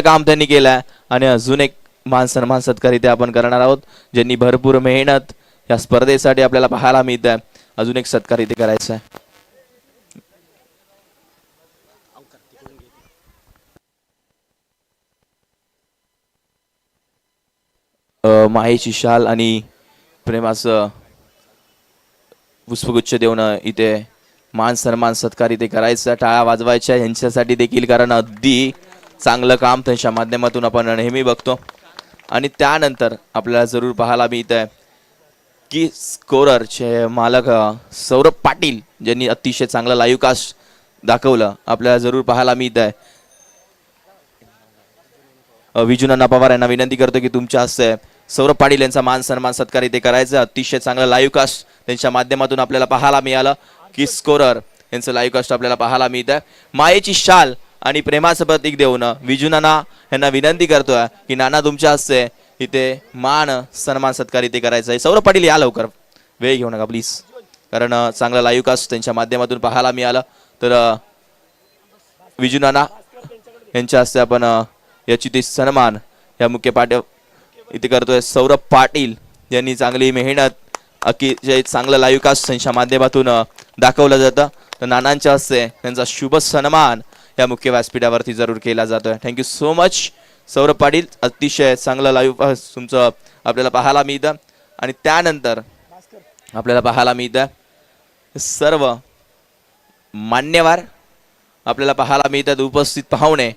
काम त्यांनी केलंय आणि अजून एक मान सन्मान सत्कार इथे आपण करणार आहोत, ज्यांनी भरपूर मेहनत या स्पर्धेसाठी आपल्याला पाहायला मिळत आहे. अजून एक सत्कार इथे करायचा आहे. मायेची शाल आणि प्रेमाचं पुष्पगुच्छ देऊन इथे मान सन्मान सत्कार इथे करायचा, टाळ्या वाजवायच्या यांच्यासाठी देखील, कारण अगदी चांगलं काम त्यांच्या माध्यमातून आपण नेहमी बघतो. आणि त्यानंतर आपल्याला जरूर पाहायला मिळत आहे की स्कोररचे मालक सौरभ पाटील ज्यांनी अतिशय चांगलं लाईव्ह कास्ट दाखवलं, आपल्याला जरूर पाहायला मिळत आहे. विजुनाना पवार यांना विनंती करतो की तुमच्या हस्ते सौरभ पाटील यांचा मान सन्मान सत्कार इथे करायचा. अतिशय चांगलं लाईव्ह कास्ट त्यांच्या माध्यमातून आपल्याला पाहायला मिळालं की स्कोरर यांचं लाईव्ह कास्ट आपल्याला पाहायला मिळत आहे. मायेची शाल आणि प्रेमाचं प्रतीक देऊन विजुनाना यांना विनंती करतोय की नाना तुमच्या हस्ते इथे मान सन्मान सत्कार इथे करायचा आहे. सौरभ पाटील या लवकर, वेळ घेऊ नका प्लीज, कारण चांगला लाईव्ह कास्ट त्यांच्या माध्यमातून पाहायला मिळालं. तर विजुनाना यांच्या हस्ते आपण याची ते सन्मान या मुख्य पाठ इथे करतोय. सौरभ पाटील यांनी चांगली मेहनत अतिशय चांगलं लाईव्ह कास्ट त्यांच्या माध्यमातून दाखवलं जातं. तर नानांच्या हस्ते त्यांचा शुभ सन्मान या मुख्य व्यासपीठावरती जरूर केला जातोय. Thank you so much Saurabh Patil, अतिशय चांगलं लाईव्ह तुमचं आपल्याला पाहायला मिळतं. आणि त्यानंतर आपल्याला पाहायला मिळतं सर्व मान्यवर आपल्याला पाहायला मिळतात, उपस्थित पाहुणे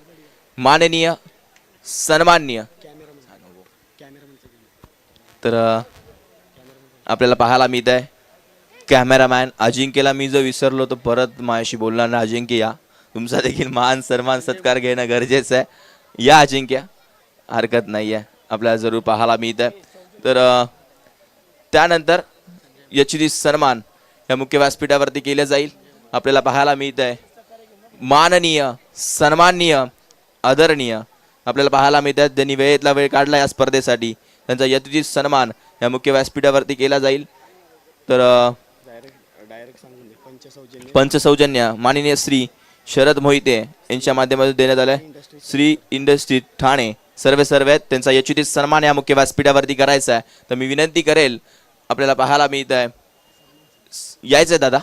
माननीय सन्माननीय. तर आपल्याला पाहायला मिळत आहे कॅमेरामॅन अजिंक्यला मी जो विसरलो तो परत माझ्याशी बोलणार ना. अजिंक्य या, तुमचा देखील मान सन्मान सत्कार घेणं गरजेचं आहे. या अजिंक्य, हरकत नाही आहे, आपल्याला जरूर पाहायला मिळत आहे. तर त्यानंतर याची सन्मान या मुख्य व्यासपीठावरती केलं जाईल. आपल्याला पाहायला मिळत आहे माननीय सन्माननीय आदरणीय आपल्याला पाहायला मिळतात ज्यांनी वेळेतला वेळ काढला या स्पर्धेसाठी, त्यांचा यथोचित सन्मान या मुख्य व्यासपीठावरती केला जाईल. तर पंचसौजन्य माननीय श्री शरद मोहिते यांच्या माध्यमातून देण्यात आलंय. श्री इंडस्ट्री ठाणे सर्व आहेत, त्यांचा यथोचित सन्मान या मुख्य व्यासपीठावरती करायचा आहे. तर मी विनंती करेल, आपल्याला पाहायला मिळत आहे यायचंय दादा,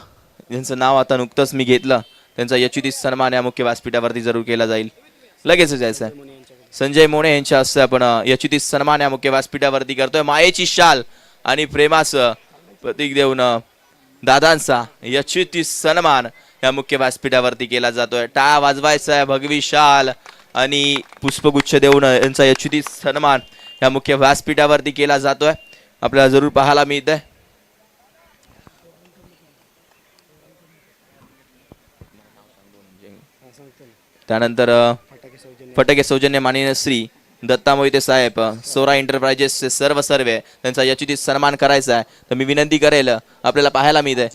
ज्यांचं नाव आता नुकतंच मी घेतलं, त्यांचा यथोचित सन्मान या मुख्य व्यासपीठावरती जरूर केला जाईल. लगेच जायचं आहे. संजय मोने यांच्या हस्ते आपण यथोचित सन्मान या मुख्य व्यासपीठावरती करतोय. मायेची शाल आणि प्रेमाचं प्रतीक देऊन दादांचा यथोचित सन्मान या मुख्य व्यासपीठावरती केला जातोय. टाळ्या वाजवायचा आहे. भगवी शाल आणि पुष्पगुच्छ देऊन यांचा यथोचित सन्मान या मुख्य व्यासपीठावरती केला जातोय. आपल्याला जरूर पाहायला मिळत आहे. त्यानंतर फटाके सौजन्य माननीय श्री दत्ता मोहिते साहेब सोरा एंटरप्राइजेसचे सर्व त्यांचा यथोचित सन्मान करायचा आहे. तर मी विनंती करेल, आपल्याला पाहायला मिळते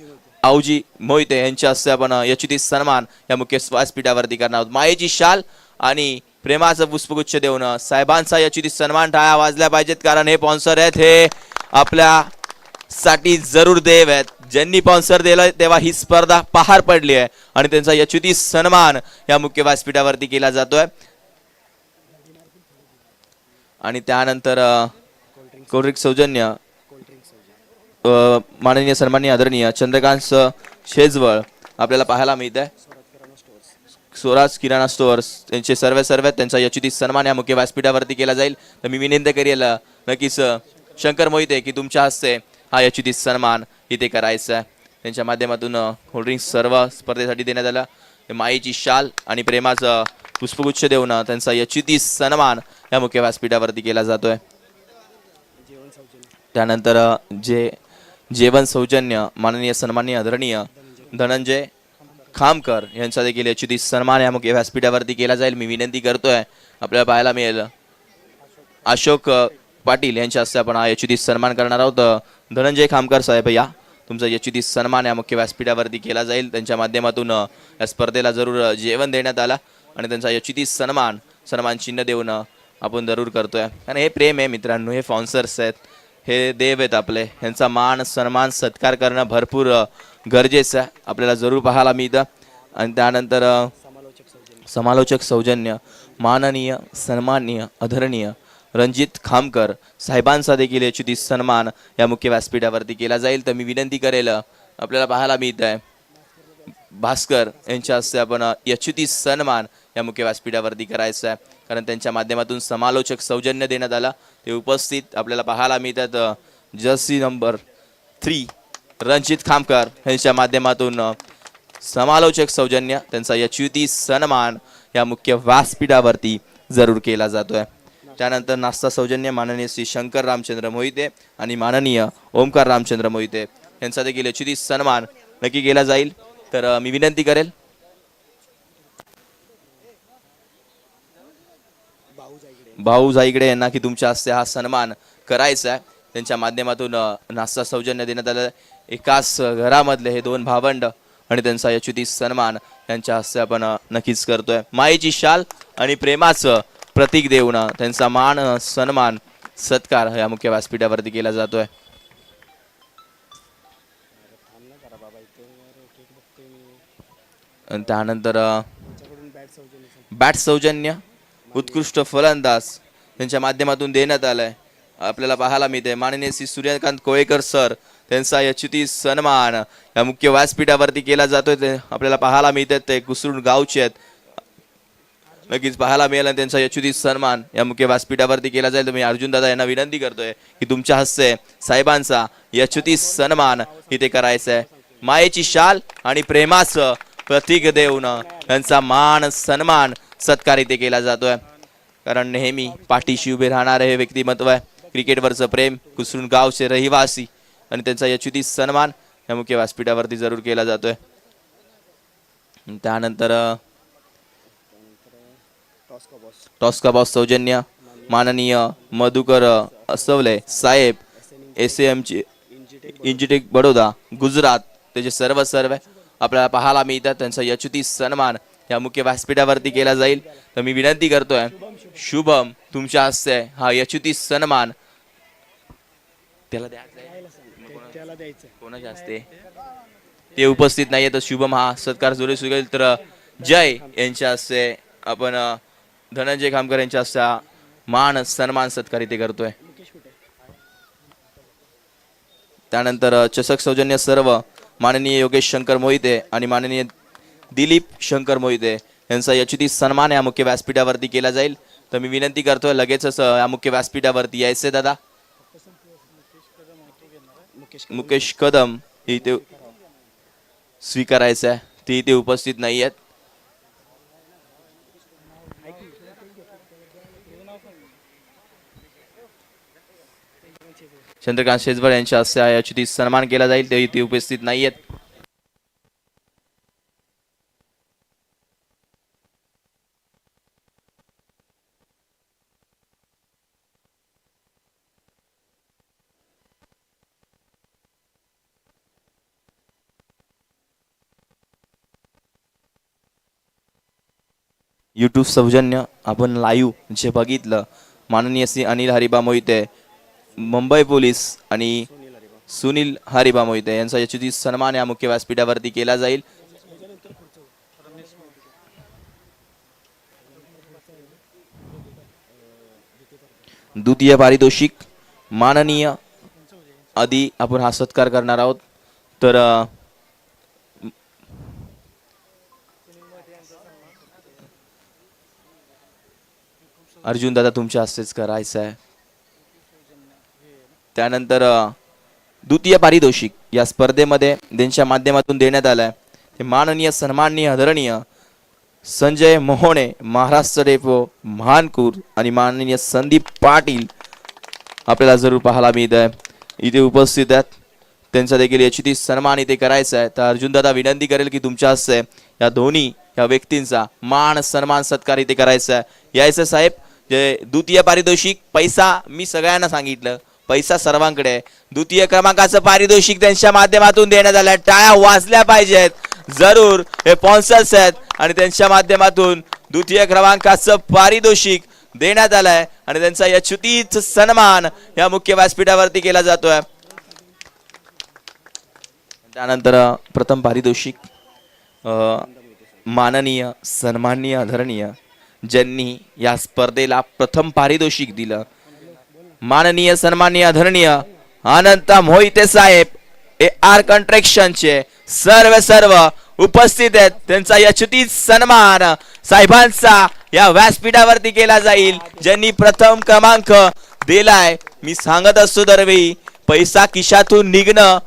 आऊजी मोहिते यांच्या हस्ते आपण यथोचित सन्मान या मुख्य व्यासपीठावरती करणार आहोत. मायेची शाल आणि प्रेमाचं पुष्पगुच्छ देऊन साहेबांचा यथोचित सन्मान. टाळ्या वाजल्या पाहिजेत, कारण हे स्पॉन्सर आहेत, हे आपल्यासाठी जरूर देव आहेत. ज्यांनी स्पॉन्सर दिलं तेव्हा ही स्पर्धा पार पडली आहे आणि त्यांचा यथोचित सन्मान या मुख्य व्यासपीठावरती केला जातोय. आणि त्यानंतर कोल्ड्रिंक सौजन्य माननीय सन्माननीय आदरणीय चंद्रकांत शेजवळ आपल्याला पाहायला मिळत आहे. स्वराज किराणा स्टोअर्स त्यांचे सर्व त्यांचा यथोचित सन्मान या मुख्य व्यासपीठावरती केला जाईल. तर मी विनंती करेल नक्कीच शंकर मोहिते की तुमच्या हस्ते हा यथोचित सन्मान इथे करायचा आहे. त्यांच्या माध्यमातून कोल्ड्रिंक्स सर्व स्पर्धेसाठी देण्यात आला. मायेची शाल आणि प्रेमाचं पुष्पगुच्छ देऊन त्यांचा यथोचित सन्मान या मुख्य व्यासपीठावरती केला जातोय. त्यानंतर जेवण सौजन्य माननीय सन्माननीय आदरणीय धनंजय खामकर यांचा देखील यथोचित सन्मान या मुख्य व्यासपीठावरती केला जाईल. मी विनंती करतोय, आपल्याला पाहायला मिळेल अशोक पाटील यांच्या हस्ते आपण हा यथोचित सन्मान करणार आहोत. धनंजय खामकर साहेब या, तुमचा यथोचित सन्मान या मुख्य व्यासपीठावरती केला जाईल. त्यांच्या माध्यमातून या स्पर्धेला जरूर जेवण देण्यात आला आणि त्यांचा यथोचित सन्मान चिन्ह देऊन आपण जरूर करतोय. कारण हे प्रेम आहे मित्रांनो, हे स्पॉन्सर्स आहेत, हे देव आहेत आपले, यांचा मान सन्मान सत्कार करणं भरपूर गरजेचं आहे. आपल्याला जरूर पाहायला मिळतं. आणि त्यानंतर समालोचक सौजन्य माननीय सन्माननीय आदरणीय रणजित खामकर साहेबांचा देखील यशस्वी सन्मान या मुख्य व्यासपीठावरती केला जाईल. तर मी विनंती करेल, आपल्याला पाहायला मिळत आहे भास्कर यांच्या हस्ते आपण यशस्वी सन्मान या मुख्य व्यासपीठावरती करायचं आहे, कारण त्यांच्या माध्यमातून समालोचक सौजन्य देण्यात आला. ते उपस्थित आपल्याला पाहायला मिळतात. जर्सी नंबर 3 रणजित खामकर यांच्या माध्यमातून समालोचक सौजन्य त्यांचा यशस्वी सन्मान या मुख्य व्यासपीठावरती जरूर केला जातोय. त्यानंतर नाश्ता सौजन्य माननीय श्री शंकर रामचंद्र मोहिते आणि माननीय ओमकार रामचंद्र मोहिते यांचा देखील यशस्वी सन्मान नक्की केला जाईल. तर मी विनंती करेल भाऊ जाईगडे यांना की तुमच्या हस्ते हा सन्मान करायचा आहे. त्यांच्या माध्यमातून नाश्ता सौजन्य देण्यात आलं. एकाच घरामधले हे दोन भावंड आणि त्यांचा यशस्वी सन्मान यांच्या हस्ते आपण नक्कीच करतोय. मायेची शाल आणि प्रेमाचं प्रतीक देऊन त्यांचा मान सन्मान सत्कार या मुख्य व्यासपीठावरती केला जातोय. त्यानंतर बॅट सौजन्य उत्कृष्ट फलंदाज त्यांच्या माध्यमातून देण्यात आलंय. आपल्याला पाहायला मिळते माननीय श्री सूर्यकांत कोळेकर सर त्यांचा यशस्वी सन्मान या मुख्य व्यासपीठावरती केला जातोय. ते आपल्याला पाहायला मिळतात, ते कुसरून गावचे आहेत. नक्कीच पाहायला मिळेल आणि त्यांचा यशस्वी सन्मान या मुख्य व्यासपीठावरती केला जाईल. तर मी अर्जुन दादा यांना विनंती करतोय की तुमच्या हस्ते साहेबांचा यशस्वी सन्मान इथे करायचा आहे. मायेची शाल आणि प्रेमाचं प्रतीक देऊन त्यांचा मान सन्मान सत्कार इथे केला जातोय, कारण नेहमी पाठीशी उभे राहणारे हे व्यक्तिमत्व आहे. क्रिकेटवरचं प्रेम, कुसरून गावचे रहिवासी आणि त्यांचा यशस्वी सन्मान या मुख्य व्यासपीठावरती जरूर केला जातोय. त्यानंतर टॉस्का बॉस सौजन्य माननीय मधुकर असवले साहेब SAM इंजिटेक बडोदा गुजरात त्याचे सर्व आपल्याला पाहायला मिळतात. त्यांचा यशस्वी सन्मान या मुख्य व्यासपीठावरती केला जाईल. तर मी विनंती करतोय शुभम तुमच्या हस्ते हा यशस्वी सन्मान त्याला द्यायचा कोणाच्या हस्ते ते उपस्थित नाहीये, तर शुभम हा सत्कार जोडे सुगेल. तर जय यांच्या हस्ते आपण धनंजय खामकर यांच्या हस्ते मान सन्मान सत्कार इथे करतोय. त्यानंतर चषक सौजन्य सर्व माननीय योगेश शंकर मोहिते आणि माननीय दिलीप शंकर मोहिते यांचा यशस्वी सन्मान या मुख्य व्यासपीठावरती केला जाईल. तर मी विनंती करतोय लगेचच या मुख्य व्यासपीठावरती यायचे दादा. मुकेश कदम इथे स्वीकारायचं आहे, ते इथे उपस्थित नाही आहेत. चंद्रकांत शेजवळ यांच्या हस्ते यशस्वी सन्मान केला जाईल, ते इथे उपस्थित नाही आहेत. यूट्यूब सौजन्य आपण लाईव्ह जे बघितलं माननीय श्री अनिल हरिबा मोहिते मुंबई पोलीस आणि सुनील हरिबा मोहिते यांचा यशस्वी सन्मान या मुख्य व्यासपीठावरती केला जाईल. द्वितीय पारितोषिक माननीय आधी आपण हा सत्कार करणार आहोत. तर अर्जुन दादा तुमच्या हस्तेच करायचं आहे. त्यानंतर द्वितीय पारितोषिक या स्पर्धेमध्ये त्यांच्या माध्यमातून देण्यात आलाय ते माननीय सन्माननीय आदरणीय संजय मोहणे महाराष्ट्र डेपो महानपूर आणि माननीय संदीप पाटील आपल्याला जरूर पाहायला मिळत आहे, इथे उपस्थित आहेत. त्यांचा देखील यशस्वी सन्मान इथे करायचा आहे. तर अर्जुन दादा विनंती करेल की तुमच्या हस्ते या दोन्ही या व्यक्तींचा मान सन्मान सत्कार इथे करायचा आहे. यायचं साहेब. जे द्वितीय पारितोषिक पैसा मी सगळ्यांना सांगितलं, पैसा सर्वांकडे आहे. द्वितीय क्रमांकाचं पारितोषिक त्यांच्या माध्यमातून देण्यात आलं. टाळ्या वाजल्या पाहिजेत जरूर, हे स्पॉन्सर्स आहेत आणि त्यांच्या माध्यमातून द्वितीय क्रमांकाचं पारितोषिक देण्यात आलंय आणि त्यांचा यशस्वी सन्मान या मुख्य व्यासपीठावरती केला जातोय. त्यानंतर प्रथम पारितोषिक माननीय सन्माननीय आदरणीय ज्यांनी या स्पर्धेला प्रथम पारितोषिक दिलं. माननीय सन्माननीय आदरणीय अनंत मोहिते साहेब ए आर कंट्रॅक्शनचे सर्व उपस्थित आहेत. त्यांचा यशस्वी सन्मान साहेबांचा या व्यासपीठावरती केला जाईल, ज्यांनी प्रथम क्रमांक दिलाय. मी सांगत असतो दरवेळी, पैसा खिशातून निघणं,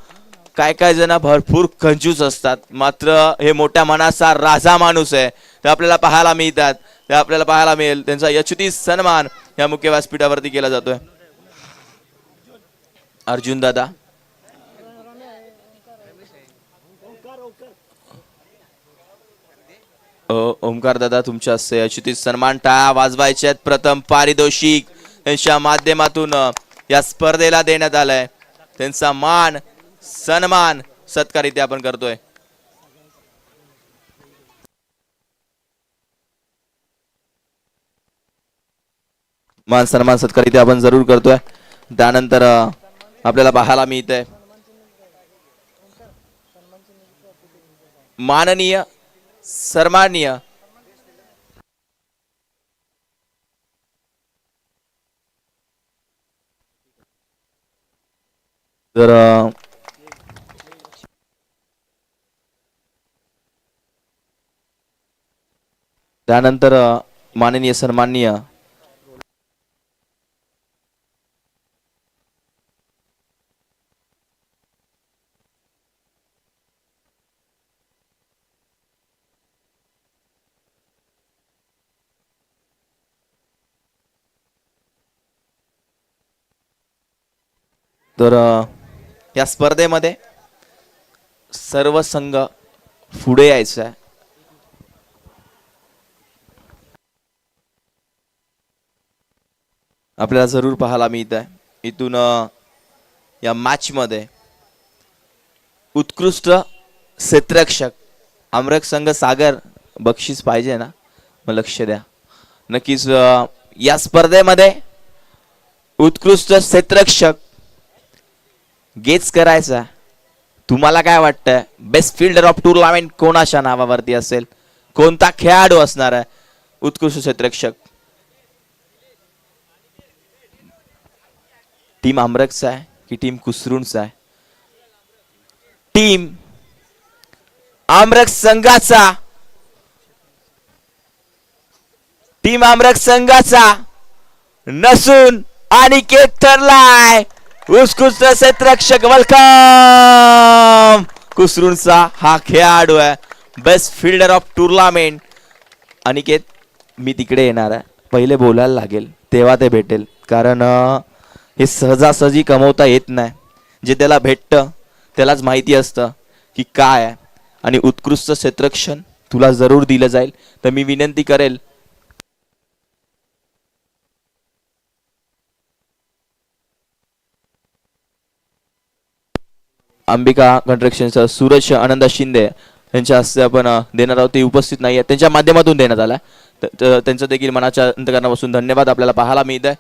काय जण भरपूर कंजूस असतात, मात्र हे मोठ्या मनाचा राजा माणूस आहे, ते आपल्याला पाहायला मिळतात, ते आपल्याला पाहायला मिळेल. त्यांचा यशस्वी सन्मान या मुख्य व्यासपीठावरती केला जातोय. अर्जुन दादा, ओमकार दादा, तुमच्या हस्ते यशस्वी सन्मान टाळ्या वाजवायचे आहेत. प्रथम पारितोषिक यांच्या माध्यमातून या स्पर्धेला देण्यात आलाय. त्यांचा मान सन्मान सत्कार इथे आपण करतोय. मान सन्मान सत्कार इथे आपण जरूर करतोय. त्यानंतर आपल्याला पाहायला मिळतंय माननीय सन्माननीय तर त्यानंतर माननीय सन्माननीय तर या स्पर्धेमध्ये सर्व संघ पुढे यायचं आहे. आपल्याला जरूर पाहायला मिळत आहे इथून या मॅच मध्ये उत्कृष्ट क्षेत्ररक्षक आमरक संघ सागर बक्षीस पाहिजे ना, मग लक्ष द्या नक्कीच. या स्पर्धेमध्ये उत्कृष्ट क्षेत्ररक्षक गेच करायचा. तुम्हाला काय वाटतंय बेस्ट फिल्डर ऑफ टूर्नामेंट कोणाच्या नावावरती असेल, कोणता खेळाडू असणार आहे उत्कृष्ट क्षेत्ररक्षक? टीम आमरकचा आहे की टीम कुसरूनचा आहे? टीम आमरक संघाचा, टीम आमरक संघाचा नसून अनिकेत ठरलाय उत्कृष्ट क्षेत्ररक्षक. वेलकम. कुसरूनचा हा खेळाडू आहे best fielder of tournament. Aniket, मी तिकडे येणार आहे, पहिले बोलायला लागेल तेव्हा ते भेटेल, कारण हे सहजासहजी कमवता येत नाही. जे त्याला भेटतं त्यालाच माहिती असतं की काय आहे, आणि उत्कृष्ट क्षेत्ररक्षण तुला जरूर दिलं जाईल. तर मी विनंती करेल अंबिका कंस्ट्रक्शनचा सूरज आनंद शिंदे यांच्या हस्ते आपण देणार आहोत. ते उपस्थित नाही आहेत, त्यांच्या माध्यमातून देण्यात आला. त्यांचं देखील मनाच्या अंतकरणापासून धन्यवाद आपल्याला पाहायला मिळत आहे.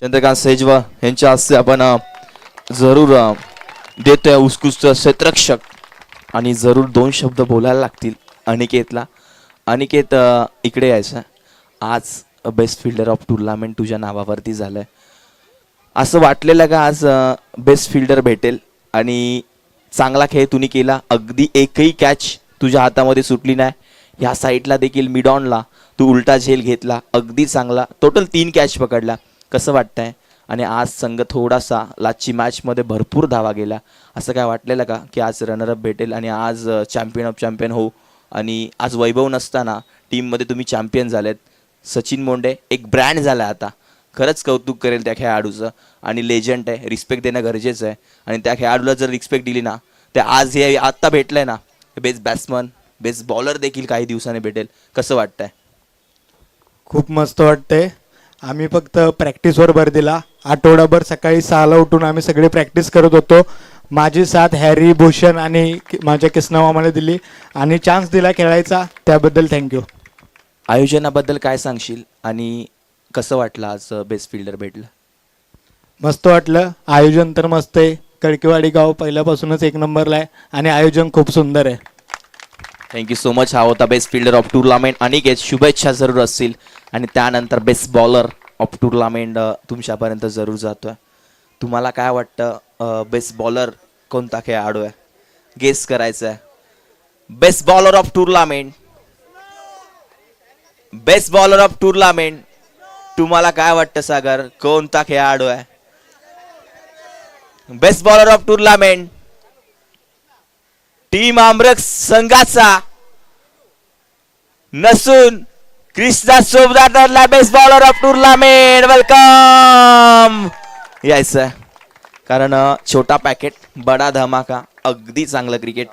चंद्रकांत सेजवा यांच्या हस्ते आपण जरूर देतोय उत्कृष्ट क्षेत्ररक्षक, आणि जरूर 2 शब्द बोलायला लागतील अनिकेतला. अनिकेत, इकडे यायचं. आज बेस्ट फिल्डर ऑफ टूर्नामेंट तुझ्या नावावरती झालंय. असं वाटलेलं का आज बेस्ट फिल्डर भेटेल, आणि चांगला खेळ तुम्ही केला. अगदी एकही कॅच तुझ्या हातामध्ये सुटली नाही. ह्या साईडला देखील मिडॉनला तू उलटा झेल घेतला, अगदी चांगला. टोटल 3 कॅच पकडला. कसं वाटतंय? आणि आज संघ थोडासा लास्टची मॅचमध्ये भरपूर धावा गेला, असं काय वाटलेलं का की आज रनरअप भेटेल आणि आज चॅम्पियन ऑफ चॅम्पियन होऊ? आणि आज वैभव नसताना टीममध्ये तुम्ही चॅम्पियन झालेत. सचिन मोंडे एक ब्रँड झाला आता. खरंच कौतुक करेल त्या खेळाडूचं, आणि लेजंड आहे, रिस्पेक्ट देणं गरजेचं आहे. आणि त्या खेळाडूला जर रिस्पेक्ट दिली ना, तर आज हे आत्ता भेटलंय ना, बेस्ट बॅट्समन बेस्ट बॉलर देखील काही दिवसांनी भेटेल. कसं वाटतंय? खूप मस्त वाटतंय. आम्ही फक्त प्रॅक्टिसवर भर दिला. आठवडाभर सकाळी 6ला उठून आम्ही सगळे प्रॅक्टिस करत होतो. माझी साथ हॅरी, भूषण आणि माझ्या किसना मामाने दिली, आणि चान्स दिला खेळायचा, त्याबद्दल थँक्यू. आयोजनाबद्दल काय सांगशील, आणि कसं वाटलं आज बेस्ट फिल्डर भेटलं? मस्त वाटलं. आयोजन तर मस्त आहे. कडकेवाडी गाव पहिल्यापासूनच 1 नंबरला आहे, आणि आयोजन खूप सुंदर आहे. Thank you so much. हा होता best fielder of tournament. Aniket, शुभेच्छा जरूर असतील. आणि त्यानंतर बेस्ट बॉलर ऑफ टुर्नामेंट तुमच्यापर्यंत जरूर जातोय. तुम्हाला काय वाटतं बेस्ट बॉलर कोणता खेळाडू आहे? गेस करायचं आहे. Best bowler of tournament, best bowler of tournament तुम्हाला काय वाटतं सागर, कोणता खेळाडू आहे? Best bowler of tournament team Amrak संघाचा नसून कृष्णा सोबदा ठरला best bowler of tournament. Welcome. यायचं कारण छोटा पॅकेट बडा धमाका, अगदी चांगलं क्रिकेट.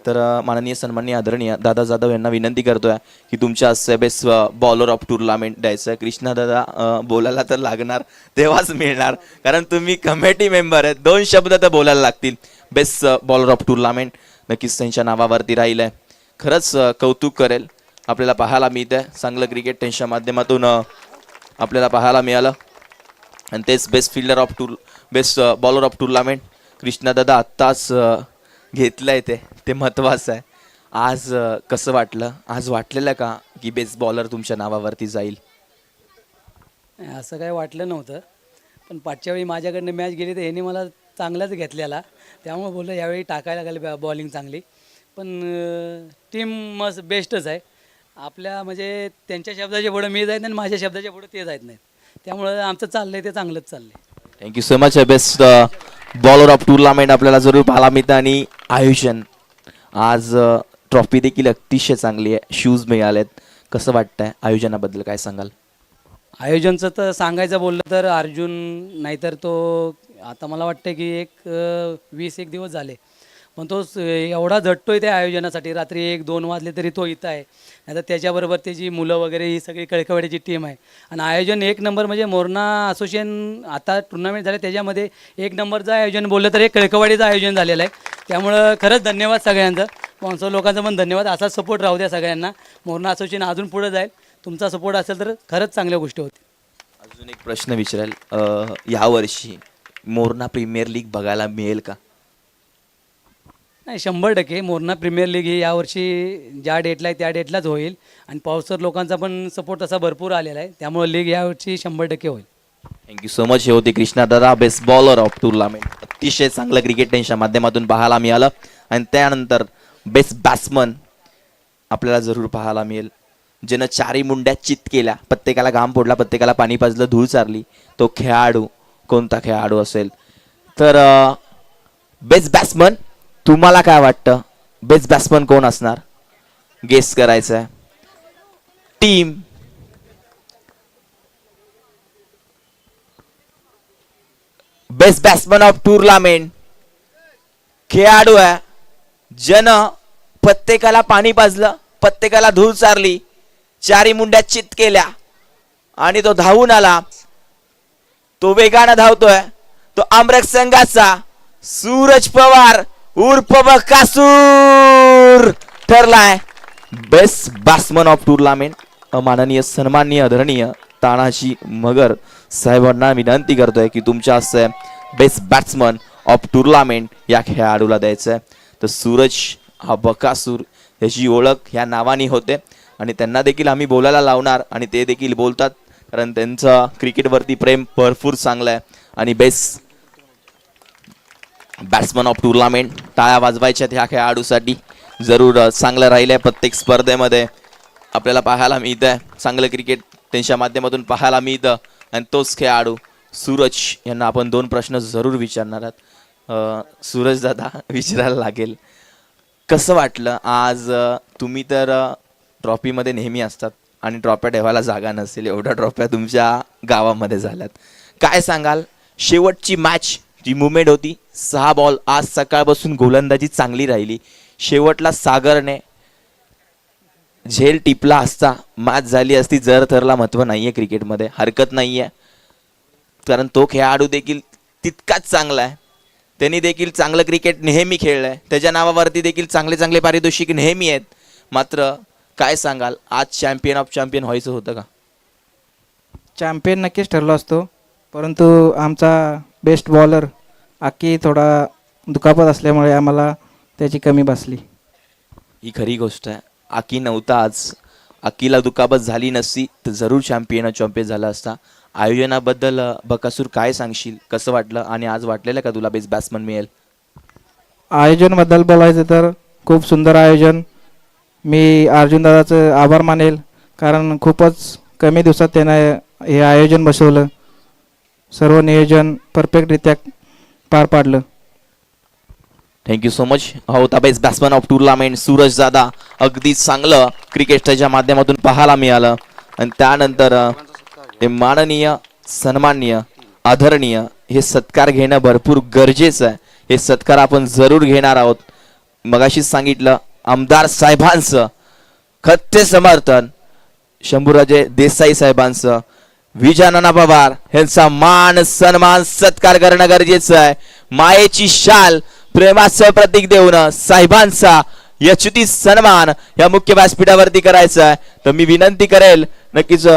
तर माननीय सन्माननीय आदरणीय दादा जाधव यांना विनंती करतोय की तुमच्या हस्ते बेस्ट बॉलर ऑफ टुर्नामेंट द्यायचं. कृष्णा दादा बोलायला तर लागणार, तेव्हाच मिळणार, कारण तुम्ही कमिटी मेंबर आहेत. 2 शब्द तर बोलायला लागतील. बेस्ट बॉलर ऑफ टुर्नामेंट नक्कीच त्यांच्या नावावरती राहिलंय. खरंच कौतुक करेल. आपल्याला पाहायला मिळतंय चांगलं क्रिकेट त्यांच्या माध्यमातून आपल्याला पाहायला मिळालं. आणि तेच best fielder of best bowler of tournament Krishna दादा आत्ताच घेतलंय ते महत्त्वाचं आहे. आज कसं वाटलं? आज वाटलेलं का की बेस्ट बॉलर तुमच्या नावावरती जाईल? असं काही वाटलं नव्हतं, पण पाचच्या वेळी माझ्याकडनं मॅच गेली तर ह्यांनी मला चांगलाच घेतलेला, त्यामुळे बोललं यावेळी टाकायला लागली बॉलिंग चांगली. पण टीम मस्त बेस्टच आहे आपल्या, म्हणजे त्यांच्या शब्दाच्या पुढं मी जात नाही आणि माझ्या शब्दाच्या पुढं ते जात नाहीत, त्यामुळं आमचं चाललंय ते चांगलंच चाललंय. Thank you so much. Best bowler of tournament आपल्याला जरूर पाहायला मिळतं. आणि आयोजन आज ट्रॉफी देखील अतिशय चांगली आहे, शूज मिळालेत. कसं वाटतंय आयोजनाबद्दल काय सांगाल? आयोजनचं तर सांगायचं बोललं तर अर्जुन, नाहीतर तो आता मला वाटतं की 20-21 दिवस झाले, पण तो एवढा झटतोय त्या आयोजनासाठी. रात्री 1-2 वाजले तरी तो इथं आहे. नाहीतर त्याच्याबरोबर त्याची मुलं वगैरे ही सगळी कळकवाडीची टीम आहे. आणि आयोजन 1 नंबर, म्हणजे मोरणा असोसिएशन आता टुर्नामेंट झाले त्याच्यामध्ये 1 नंबरचं आयोजन बोललं तर हे कळकवाडीचं आयोजन झालेलं आहे. त्यामुळं खरंच धन्यवाद सगळ्यांचं, स्पॉन्सर लोकांचं पण धन्यवाद. असाच सपोर्ट राहू द्या सगळ्यांना. मोरणा असोसिएशन अजून पुढे जाईल, तुमचा सपोर्ट असेल तर खरंच चांगल्या गोष्टी होतील. अजून एक प्रश्न विचारेल, यावर्षी मोरणा प्रीमियर लीग बघायला मिळेल का? नाही, 100% मोरणा प्रीमियर लीग ही यावर्षी ज्या डेटला आहे त्या डेटलाच होईल. आणि पावसर लोकांचा पण सपोर्ट तसा भरपूर आलेला आहे, त्यामुळे लीग यावर्षी 100% होईल. Thank you so much. हे होते कृष्णा दादा, बेस्ट बॉलर ऑफ टुर्नामेंट. अतिशय चांगलं क्रिकेट त्यांच्या माध्यमातून पाहायला मिळालं. आणि त्यानंतर बेस्ट बॅट्समन आपल्याला जरूर पाहायला मिळेल, ज्यानं 4 मुंड्या चित केल्या, प्रत्येकाला घाम फोडला, प्रत्येकाला पाणी पाजलं, धूळ चारली. तो खेळाडू कोणता खेळाडू असेल? तर बेस्ट बॅट्समन तुम्हाला काय वाटतं? बेस्ट बॅट्समन कोण असणार? गेस करायचं आहे. Team best batsman of tournament खेळाडू आहे ज्यानं प्रत्येकाला पाणी पाजलं, प्रत्येकाला धूळ चारली, 4 मुंड्या चित केल्या आणि तो धावून आला. तो वेगानं धावतोय, तो आमरक संघाचा सूरज पवार उर्फ बकासूर ठरलाय बेस्ट बॅट्समन ऑफ टुर्नामेंट. माननीय सन्माननीय आदरणीय तानाजी मगर साहेबांना विनंती करतोय की तुमच्या हस्ते बेस्ट बॅट्समन ऑफ टुर्नामेंट या खेळाडूला द्यायचं आहे. तर सूरज हा बकासूर याची ओळख ह्या नावाने होते आणि त्यांना देखील आम्ही बोलायला लावणार आणि ते देखील बोलतात, कारण त्यांचं क्रिकेटवरती प्रेम भरपूर चांगलं आहे. आणि बेस्ट बॅट्समन ऑफ टुर्नामेंट टाळ्या वाजवायच्यात ह्या खेळाडूसाठी. जरूर चांगलं राहिलं आहे, प्रत्येक स्पर्धेमध्ये आपल्याला पाहायला मिळतं, चांगलं क्रिकेट त्यांच्या माध्यमातून पाहायला मिळतं. आणि तोच खेळाडू सूरज यांना आपण 2 प्रश्न जरूर विचारणार आहात. सूरज दादा, विचारायला लागेल, कसं वाटलं आज? तुम्ही तर ट्रॉफीमध्ये नेहमी असतात आणि ट्रॉफ्या ठेवायला जागा नसेल, एवढ्या ट्रॉफ्या तुमच्या गावामध्ये झाल्यात. काय सांगाल? शेवटची मॅच जी मुवमेंट होती, 6 बॉल, आज सकाळपासून गोलंदाजी चांगली राहिली. शेवटला सागरने झेल टिपला असता मॅच झाली असती. जर थरला महत्व नाहीये क्रिकेटमध्ये, हरकत नाहीये, कारण तो खेळाडू देखील तितकाच चांगला आहे. त्यांनी देखील चांगलं क्रिकेट नेहमी खेळलंय, त्याच्या नावावरती देखील चांगले चांगले पारितोषिक नेहमी आहेत. मात्र काय सांगाल, आज चॅम्पियन ऑफ चॅम्पियन व्हायचं होतं का? चॅम्पियन नक्कीच ठरलो असतो, परंतु आमचा बेस्ट बॉलर आकी थोडा दुखापत असल्यामुळे आम्हाला त्याची कमी बसली. ही खरी गोष्ट आहे. आकी नव्हता आज, आकीला दुखापत झाली नसती तर जरूर चॅम्पियन झाला असता. आयोजनाबद्दल बकासूर काय सांगशील, कसं वाटलं आणि आज वाटलेलं का तुला बेस्ट बॅट्समन मिळेल? आयोजनबद्दल बोलायचं तर खूप सुंदर आयोजन. मी अर्जुन दादाचं आभार मानेल, कारण खूपच कमी दिवसात त्यानं हे आयोजन बसवलं. सर्व नियोजन परफेक्टरित्या पार पाडलं. Thank you so much. हा होता best batsman of tournament Suraj दादा. अगदी चांगलं क्रिकेटच्या माध्यमातून पाहायला मिळालं. आणि त्यानंतर हे माननीय, सन्माननीय, आदरणीय हे सत्कार घेणं भरपूर गरजेचं आहे. हे सत्कार आपण जरूर घेणार आहोत. मगाशीच सांगितलं, आमदार साहेबांचं खट्टे समर्थन, शंभूराजे देसाई साहेबांचं, विजयानंद पवार यांचा मान सन्मान सत्कार करणं गरजेचं आहे. मायेची शाल, प्रेमाचं प्रतीक देऊन साहेबांचा यशस्वी सन्मान या मुख्य व्यासपीठावरती करायचा आहे. तर मी विनंती करेल नक्कीच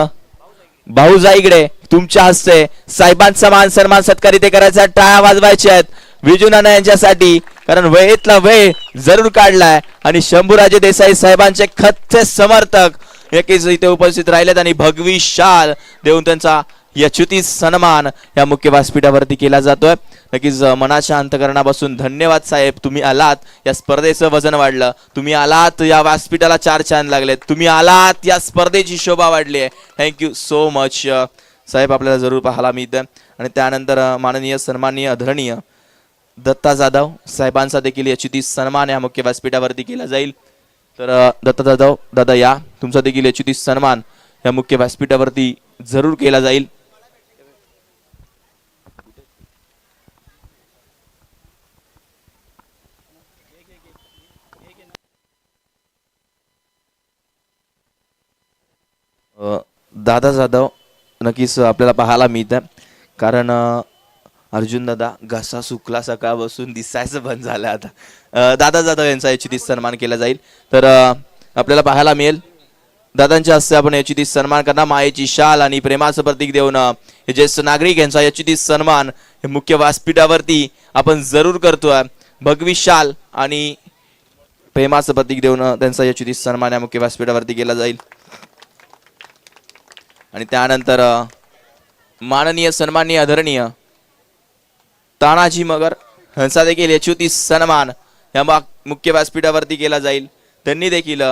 भाऊजाईकडे तुमच्या हस्ते साहेबांचा मान सन्मान सत्कार इथे करायचा. टाळ्या वाजवायच्या आहेत विजू नाना यांच्यासाठी, कारण वेळेतला वेळ जरूर काढलाय आणि शंभूराजे देसाई साहेबांचे खच्चे समर्थक नक्कीच इथे उपस्थित राहिलेत आणि भगवी शाल देऊन त्यांचा यशस्वी सन्मान या मुख्य व्यासपीठावरती केला जातोय. नक्कीच मनाच्या अंतकरणापासून धन्यवाद साहेब. तुम्ही आलात, या स्पर्धेचं वजन वाढलं. तुम्ही आलात, या व्यासपीठाला 4 चांद लागलेत. तुम्ही आलात, या स्पर्धेची शोभा वाढली आहे. थँक्यू सो मच साहेब. आपल्याला जरूर पाहायला मिळतं. आणि त्यानंतर माननीय, सन्माननीय, आदरणीय दत्ता जाधव साहेबांचा देखील यशस्वी सन्मान या मुख्य व्यासपीठावरती केला जाईल. तर दत्ता जाधव दादा या, तुमचा देखील यशस्वी सन्मान या मुख्य व्यासपीठावरती जरूर केला जाईल. दादा जाधव नक्कीच आपल्याला पाहायला मिळतं, कारण अर्जुन दादा घसा सुकला सकाळपासून दिसायचं बंद झालं आता. दादा जाधव यांचा यशस्वी सन्मान केला जाईल. तर आपल्याला पाहायला मिळेल दादांच्या हस्ते आपण यशस्वी सन्मान करणार. मायेची शाल आणि प्रेमाचं प्रतीक देऊन हे ज्येष्ठ नागरिक यांचा यशस्वी सन्मान हे मुख्य व्यासपीठावरती आपण जरूर करतोय. भगवी शाल आणि प्रेमाचं प्रतीक देऊन त्यांचा यशस्वी सन्मान या मुख्य व्यासपीठावरती केला जाईल. आणि त्यानंतर माननीय, सन्माननीय, आदरणीय तानाजी मगर यांचा देखील यशस्वी सन्मान या मुख्य व्यासपीठावरती केला जाईल. त्यांनी देखील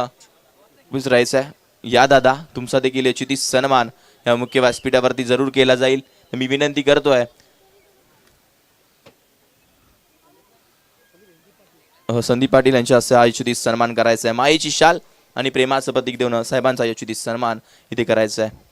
विचारायचं आहे, या दादा तुमचा देखील यशस्वी सन्मान या मुख्य व्यासपीठावरती जरूर केला जाईल. मी विनंती करतोय संदीप पाटील यांच्या हस्ते हा यशस्वी सन्मान करायचा आहे. मायेची शाल आणि प्रेमाचं प्रतीक देऊन साहेबांचा यशस्वी सन्मान इथे करायचा आहे.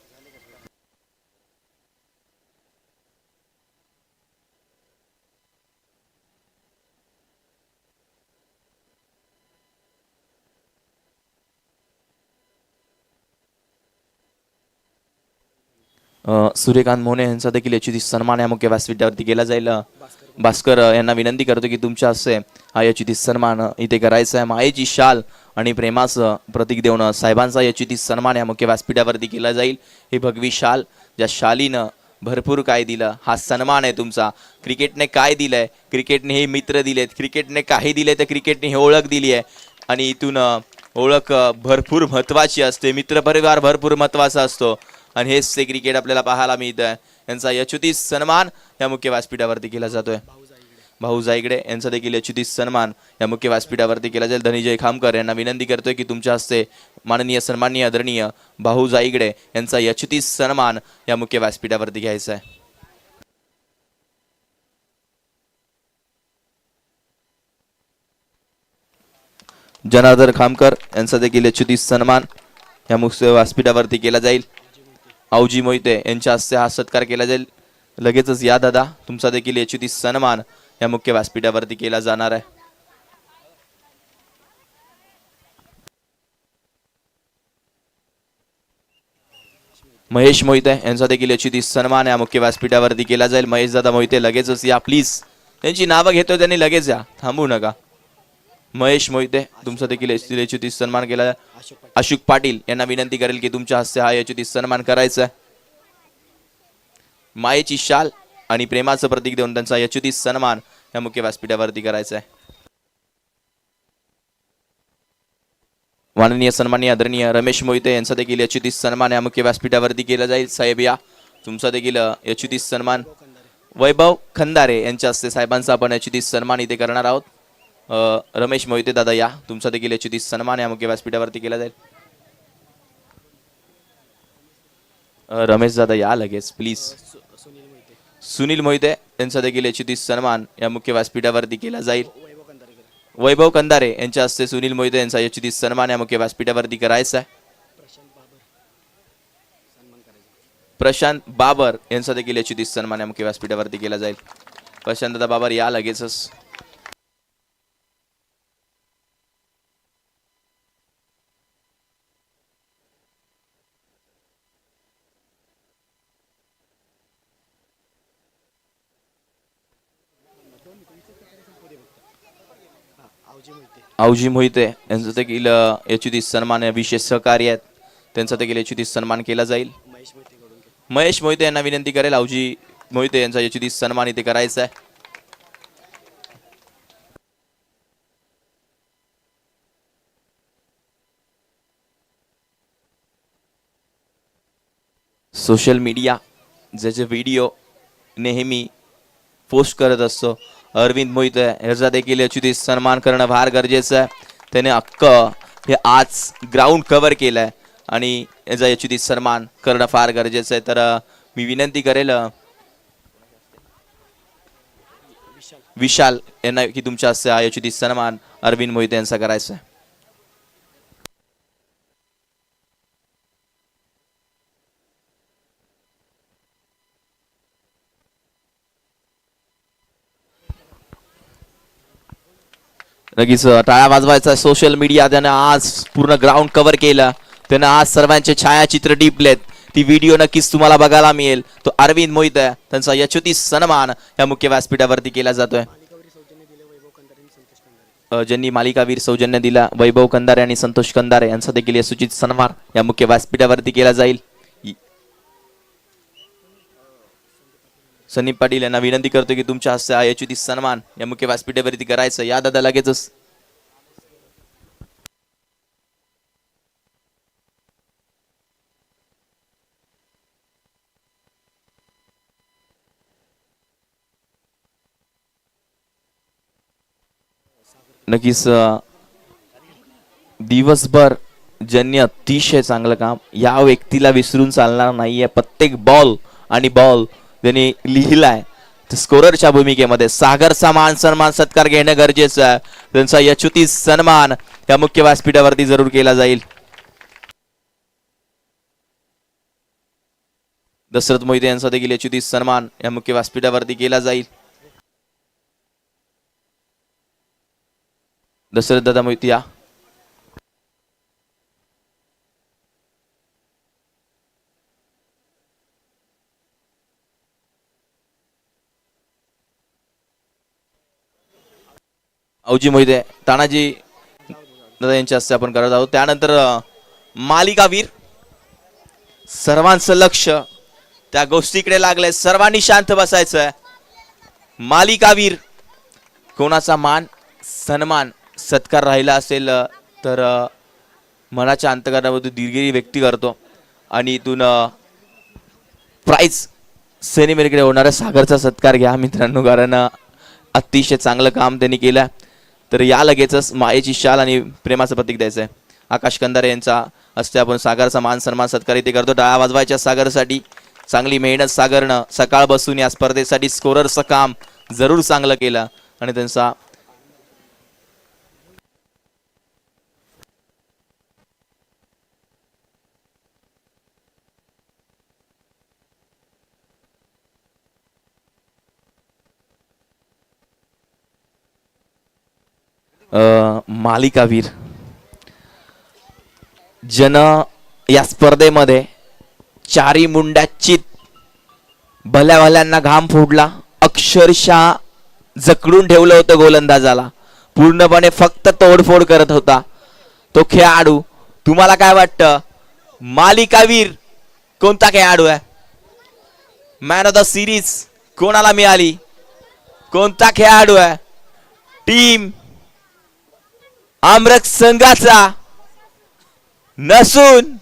सूर्यकांत मोने यांचा देखील यशस्वी सन्मान या मुख्य व्यासपीठावरती केला जाईल. भास्कर यांना विनंती करतो की तुमच्या हस्ते हा यशस्वी सन्मान इथे करायचा आहे. मायेची शाल आणि प्रेमाचं प्रतीक देऊन साहेबांचा यशस्वी सन्मान या मुख्य व्यासपीठावरती केला जाईल. ही भगवी शाल, ज्या शालीनं भरपूर काय दिलं, हा सन्मान आहे तुमचा. क्रिकेटने काय दिलंय, क्रिकेटने हे मित्र दिलेत, क्रिकेटने काही दिले तर क्रिकेटने हे ओळख दिली आहे. आणि इथून ओळख भरपूर महत्वाची असते, मित्रपरिवार भरपूर महत्वाचा असतो. आणि हेच ते क्रिकेट आपल्याला पाहायला मिळत आहे. यांचा यशस्वी सन्मान या मुख्य व्यासपीठावरती केला जातोय. भाऊ जायगडे यांचा देखील यशस्वी सन्मान या मुख्य व्यासपीठावरती केला जाईल. धनंजय खामकर यांना विनंती करतोय की तुमच्या हस्ते माननीय, सन्माननीय, आदरणीय भाऊ जायगडे यांचा यशस्वी सन्मान या मुख्य व्यासपीठावरती घ्यायचा आहे. जनार्दन खामकर यांचा देखील यशस्वी सन्मान या मुख्य व्यासपीठावरती केला जाईल. आवजी मोहिते यांच्या हस्ते हा सत्कार केला जाईल. लगेचच या दादा तुमचा देखील यशस्वी सन्मान या मुख्य व्यासपीठावरती केला जाणार आहे. महेश मोहिते यांचा देखील यशस्वी सन्मान या मुख्य व्यासपीठावरती केला जाईल. महेश दादा मोहिते लगेचच या प्लीज. त्यांची नावं घेतोय त्यांनी लगेच या, थांबू नका. महेश मोहिते तुमचा देखील यशस्वी सन्मान केला. अशोक पाटील यांना विनंती करेल की तुमच्या हस्ते हा यशस्वी सन्मान करायचा आहे. मायेची शाल आणि प्रेमाचं प्रतीक देऊन त्यांचा यशस्वी सन्मान या मुख्य व्यासपीठावरती करायचा आहे. माननीय सन्माननीय आदरणीय रमेश मोहिते यांचा देखील यशोती सन्मान या मुख्य व्यासपीठावरती केला जाईल. साहेब या तुमचा देखील यशोती सन्मान. वैभव खंदारे यांच्या हस्ते साहेबांचा आपण यशोती सन्मान इथे करणार आहोत. रमेश मोहिते दादा या तुमचा देखील यशोती सन्मान या मुख्य व्यासपीठावरती केला जाईल. रमेश दादा या लगेच प्लीज. सुनील मोहिते यांचा देखील यशोती सन्मान या मुख्य व्यासपीठावरती केला जाईल. वैभव कंदारे यांच्या हस्ते सुनील मोहिते यांचा यशोती सन्मान या मुख्य व्यासपीठावरती करायचा आहे. प्रशांत बाबर यांचा देखील यशोती सन्मान या मुख्य व्यासपीठावरती केला जाईल. प्रशांत दादा बाबर या लगेचच. आवजी मोहिते यांचं देखील यशोती सन्मान विशेष सहकार्य आहेत त्यांचा देखील यशोती सन्मान केला जाईल. महेश मोहिते यांना विनंती करेल आवजी मोहिते यांचा यशोती सन्मान इथे करायचा आहे. सोशल मीडिया ज्याचे व्हिडिओ नेहमी पोस्ट करत असतो अरविंद मोहिते याचा देखील यशोती सन्मान करणं फार गरजेचं आहे. त्याने अक्क हे आज ग्राउंड कव्हर केलंय आणि याचा यशोती सन्मान करणं फार गरजेचं आहे. तर मी विनंती करेल विशाल यांना की तुमच्या हस्ते हा यशोती सन्मान अरविंद मोहिते यांचा करायचा आहे. नक्कीच टाळ्या वाजवायचा. सोशल मीडिया त्यानं आज पूर्ण ग्राउंड कव्हर केलं. त्यानं आज सर्वांचे छायाचित्र टिपलेत. ती व्हिडिओ नक्कीच तुम्हाला बघायला मिळेल. तो अरविंद मोहिते त्यांचा यशोती सन्मान या मुख्य व्यासपीठावरती केला जातोय. ज्यांनी मालिकावीर सौजन्य दिला वैभव कंदारे आणि संतोष कंदारे यांचा देखील यशोती सन्मान या मुख्य व्यासपीठावरती केला जाईल. संदीप पाटील यांना विनंती करतो की तुमच्या हस्ते हा यशोती सन्मान या मुख्य व्यासपीठावरती करायचं. या दादा लगेचच. नक्कीच दिवसभर ज्यांनी अतिशय चांगलं काम या व्यक्तीला विसरून चालणार नाहीये. प्रत्येक बॉल आणि बॉल त्यांनी लिहिलाय. स्कोररच्या भूमिकेमध्ये सागरचा मान सन्मान सत्कार घेणं गरजेचं आहे. त्यांचा यशोती सन्मान या मुख्य व्यासपीठावरती जरूर केला जाईल. दशरथ मोहिते यांचा देखील यशोती सन्मान या मुख्य व्यासपीठावरती केला जाईल. दशरथ दादा मोहिते या. औजी मोहिते तानाजी दादा यांच्या हस्ते आपण करत आहोत. त्यानंतर मालिकावीर सर्वांचं लक्ष त्या गोष्टीकडे लागलंय. सर्वांनी शांत बसायचंय. मालिकावीर कोणाचा मान सन्मान सत्कार राहिला असेल तर मनाच्या अंतकरणामधून दिलगिरी व्यक्ती करतो आणि इथून प्राइज सेरेमनीकडे होणाऱ्या सागरचा सत्कार घ्या मित्रांनो, कारण अतिशय चांगलं काम त्यांनी केलं. तर या लगेचच मायेची शाल आणि प्रेमाचं प्रतीक द्यायचं आहे. आकाश कंदारे यांचा हस्ते आपण सागरचा मान सन्मान सत्कार इथे करतो. टाळ्या वाजवायच्या सागरसाठी. चांगली मेहनत सागरनं सकाळ बसून या स्पर्धेसाठी स्कोररचं काम जरूर चांगलं केलं आणि त्यांचा मालिकावीर जन या स्पर्धेमध्ये चारी मुंड्याची भल्या भल्यांना घाम फोडला. अक्षरशः जकडून ठेवलं होतं गोलंदाजाला. पूर्णपणे फक्त तोडफोड करत होता तो खेळाडू. तुम्हाला काय वाटतं मालिकावीर कोणता खेळाडू आहे? मॅन ऑफ द सिरीज कोणाला मिळाली? कोणता खेळाडू आहे? टीम आमरक संघाचा नसून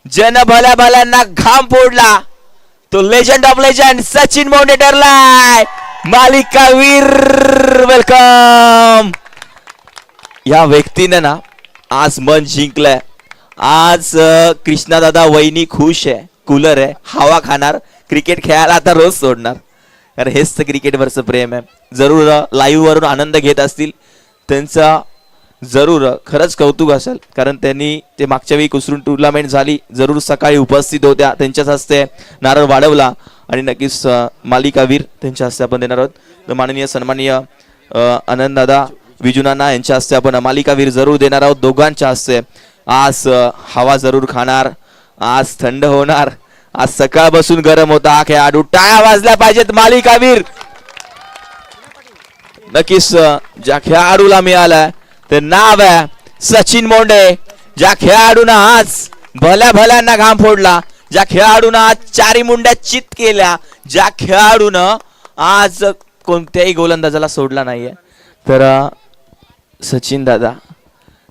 जन भल्या भल्यांना घाम फोडला तो legend of legend Sachin Monde ठरलाय मालिकावीर. वेलकम. या व्यक्तीने ना आज मन जिंकलंय. आज कृष्णा दादा वहिनी खुश आहे, कूलर आहे, हवा खाणार, क्रिकेट खेळायला आता रोज सोडणार. कारण हेच तर क्रिकेटवरचं प्रेम आहे. जरूर लाईव्ह वरून आनंद घेत असतील, त्यांचा जरूर खरंच कौतुक असेल. कारण त्यांनी ते मागच्या वेळी कुसरून टुर्नामेंट झाली, जरूर सकाळी उपस्थित होत्या, त्यांच्याच हस्ते नारळ वाढवला आणि नक्कीच मालिकावीर त्यांच्या हस्ते आपण देणार आहोत. तर माननीय सन्माननीय आनंददादा विजुनाना यांच्या हस्ते आपण मालिकावीर जरूर देणार आहोत. दोघांच्या हस्ते आज हवा जरूर खाणार, आज थंड होणार, आज सकाळपासून गरम होता खेळाडू. टाळ्या वाजल्या पाहिजेत मालिकावीर. नक्कीच ज्या खेळाडूला मिळालाय ते नाव आहे सचिन मोंडे. ज्या खेळाडूनं आज भल्या भल्यांना घाम फोडला, ज्या खेळाडूनं आज चारी मुंड्या चित केल्या, ज्या खेळाडूनं आज कोणत्याही गोलंदाजाला सोडला नाहीये, तर सचिन दादा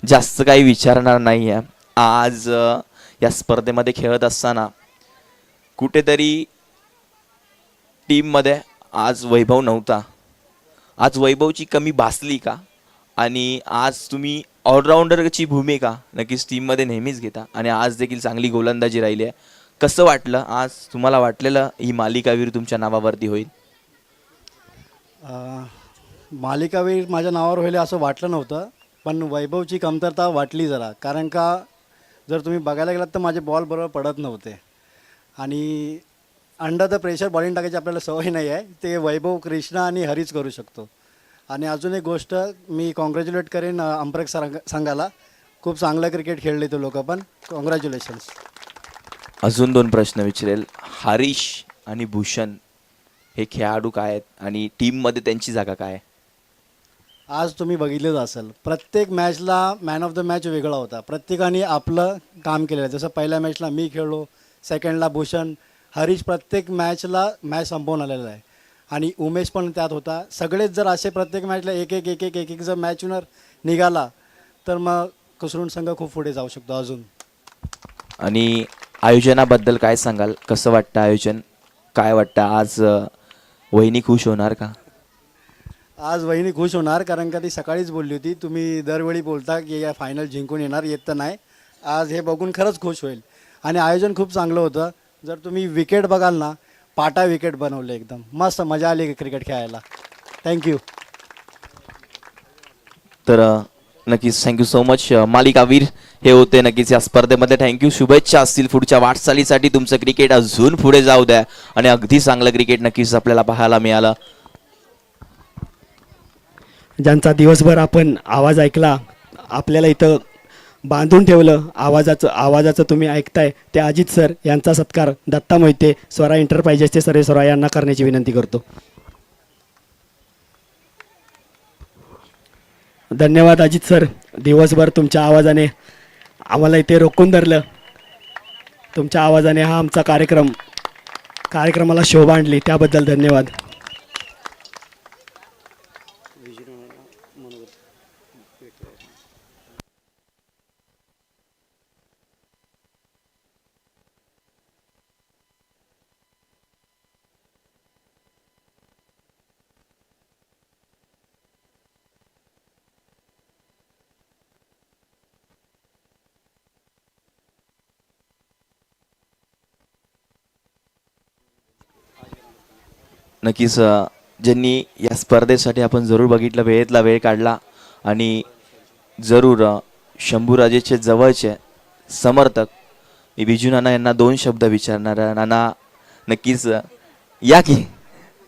जास्त काही विचारणार नाहीये. आज या स्पर्धेमध्ये खेळत असताना कुठेतरी टीममध्ये आज वैभव नव्हता. आज वैभवची कमी भासली का? आणि आज तुम्ही ऑलराऊंडरची भूमिका नक्कीच टीममध्ये नेहमीच घेता आणि आज देखील चांगली गोलंदाजी राहिली आहे. कसं वाटलं आज? तुम्हाला वाटलेलं ही मालिकावीर तुमच्या नावावरती होईल? मालिकावीर माझ्या नावावर होईल असं वाटलं नव्हतं, पण वैभवची कमतरता वाटली जरा. कारण का जर तुम्ही बघायला गेलात तर माझे बॉल बरोबर पडत नव्हते आणि अंडर द प्रेशर बॉलिंग टाकायची आपल्याला सवय नाही आहे. ते वैभव, कृष्णा आणि हरीच करू शकतो. आणि अजून एक गोष्ट मी कॉंग्रॅच्युलेट करेन अंपरेक संघाला. खूप चांगलं क्रिकेट खेळले ते लोक, पण कॉंग्रॅच्युलेशन्स. अजून दोन प्रश्न विचारेल. हरीश आणि भूषण हे खेळाडू काय आहेत आणि टीममध्ये त्यांची जागा काय आहे? आज तुम्ही बघितलंच असेल, प्रत्येक मॅचला मॅन ऑफ द मॅच वेगळा होता. प्रत्येकाने आपलं काम केलेलं आहे. जसं पहिल्या मॅचला मी खेळलो, सेकंडला भूषण, हरीश प्रत्येक मॅचला मॅच संपवून आलेला आहे आणि उमेश पण त्यात होता. सगळेच जर असे प्रत्येक मॅचला एक एक जर मॅच विनर निघाला तर मग कुसरून संघ खूप पुढे जाऊ शकतो अजून. आणि आयोजनाबद्दल काय सांगाल? कसं वाटतं आयोजन? काय वाटतं आज वहिनी खुश होणार का? आज वहिनी खुश होणार, कारण का ती सकाळीच बोलली होती, तुम्ही दरवेळी बोलता की या फायनल जिंकून येणार, येत तर नाही. आज हे बघून खरंच खुश होईल. आणि आयोजन खूप चांगलं होतं. जर तुम्ही विकेट बघाल ना, पाटा विकेट बनवले, एकदम मस्त मजा आली क्रिकेट खेळायला. थँक्यू. तर नक्कीच थँक्यू सो मच. मालिकावीर हे होते नक्कीच या स्पर्धेमध्ये. थँक्यू. शुभेच्छा असतील पुढच्या वाटचालीसाठी. तुमचं क्रिकेट अजून पुढे जाऊ द्या आणि अगदी चांगलं क्रिकेट नक्कीच आपल्याला पाहायला मिळालं. ज्यांचा दिवसभर आपण आवाज ऐकला, आपल्याला इथं बांधून ठेवलं, आवाजाचं तुम्ही ऐकताय, ते अजित सर यांचा सत्कार दत्ता मोहिते, स्वरा एंटरप्राइजेसचे सर्वेसर्वा यांना करण्याची विनंती करतो. धन्यवाद अजित सर. दिवसभर तुमच्या आवाजाने आम्हाला इथे रोखून धरलं. तुमच्या आवाजाने हा आमचा कार्यक्रमाला शोभा आणली, त्याबद्दल धन्यवाद. नक्कीच ज्यांनी या स्पर्धेसाठी आपण जरूर बघितलं, वेळेतला वेळ काढला आणि जरूर शंभूराजेचे जवळचे समर्थक विजू नाना यांना दोन शब्द विचारणार. नाना नक्कीच या की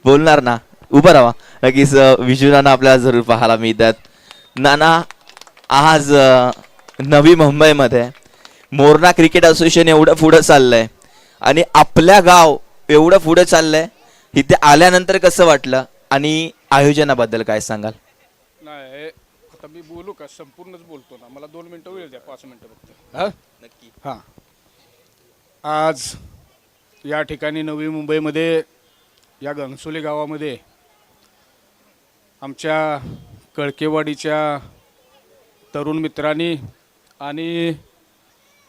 बोलणार ना, उभं राहा. नक्कीच विजू नाना आपल्याला जरूर पाहायला मिळतात. नाना, आज नवी मुंबईमध्ये मोरणा क्रिकेट असोसिएशन एवढं पुढं चाललंय आणि आपल्या गाव एवढं पुढं चाललंय, इथे आल्यानंतर कसं वाटलं आणि आयोजनाबद्दल काय सांगाल? नाही, आता मी बोलू का? संपूर्णच बोलतो ना, मला 2 मिनटं वेळ द्या, 5 मिनटं फक्त. हां नक्की. हां, आज या ठिकाणी नवी मुंबईमध्ये या घनसोली गावामध्ये आमच्या कळकेवाडीच्या तरुण मित्रांनी आणि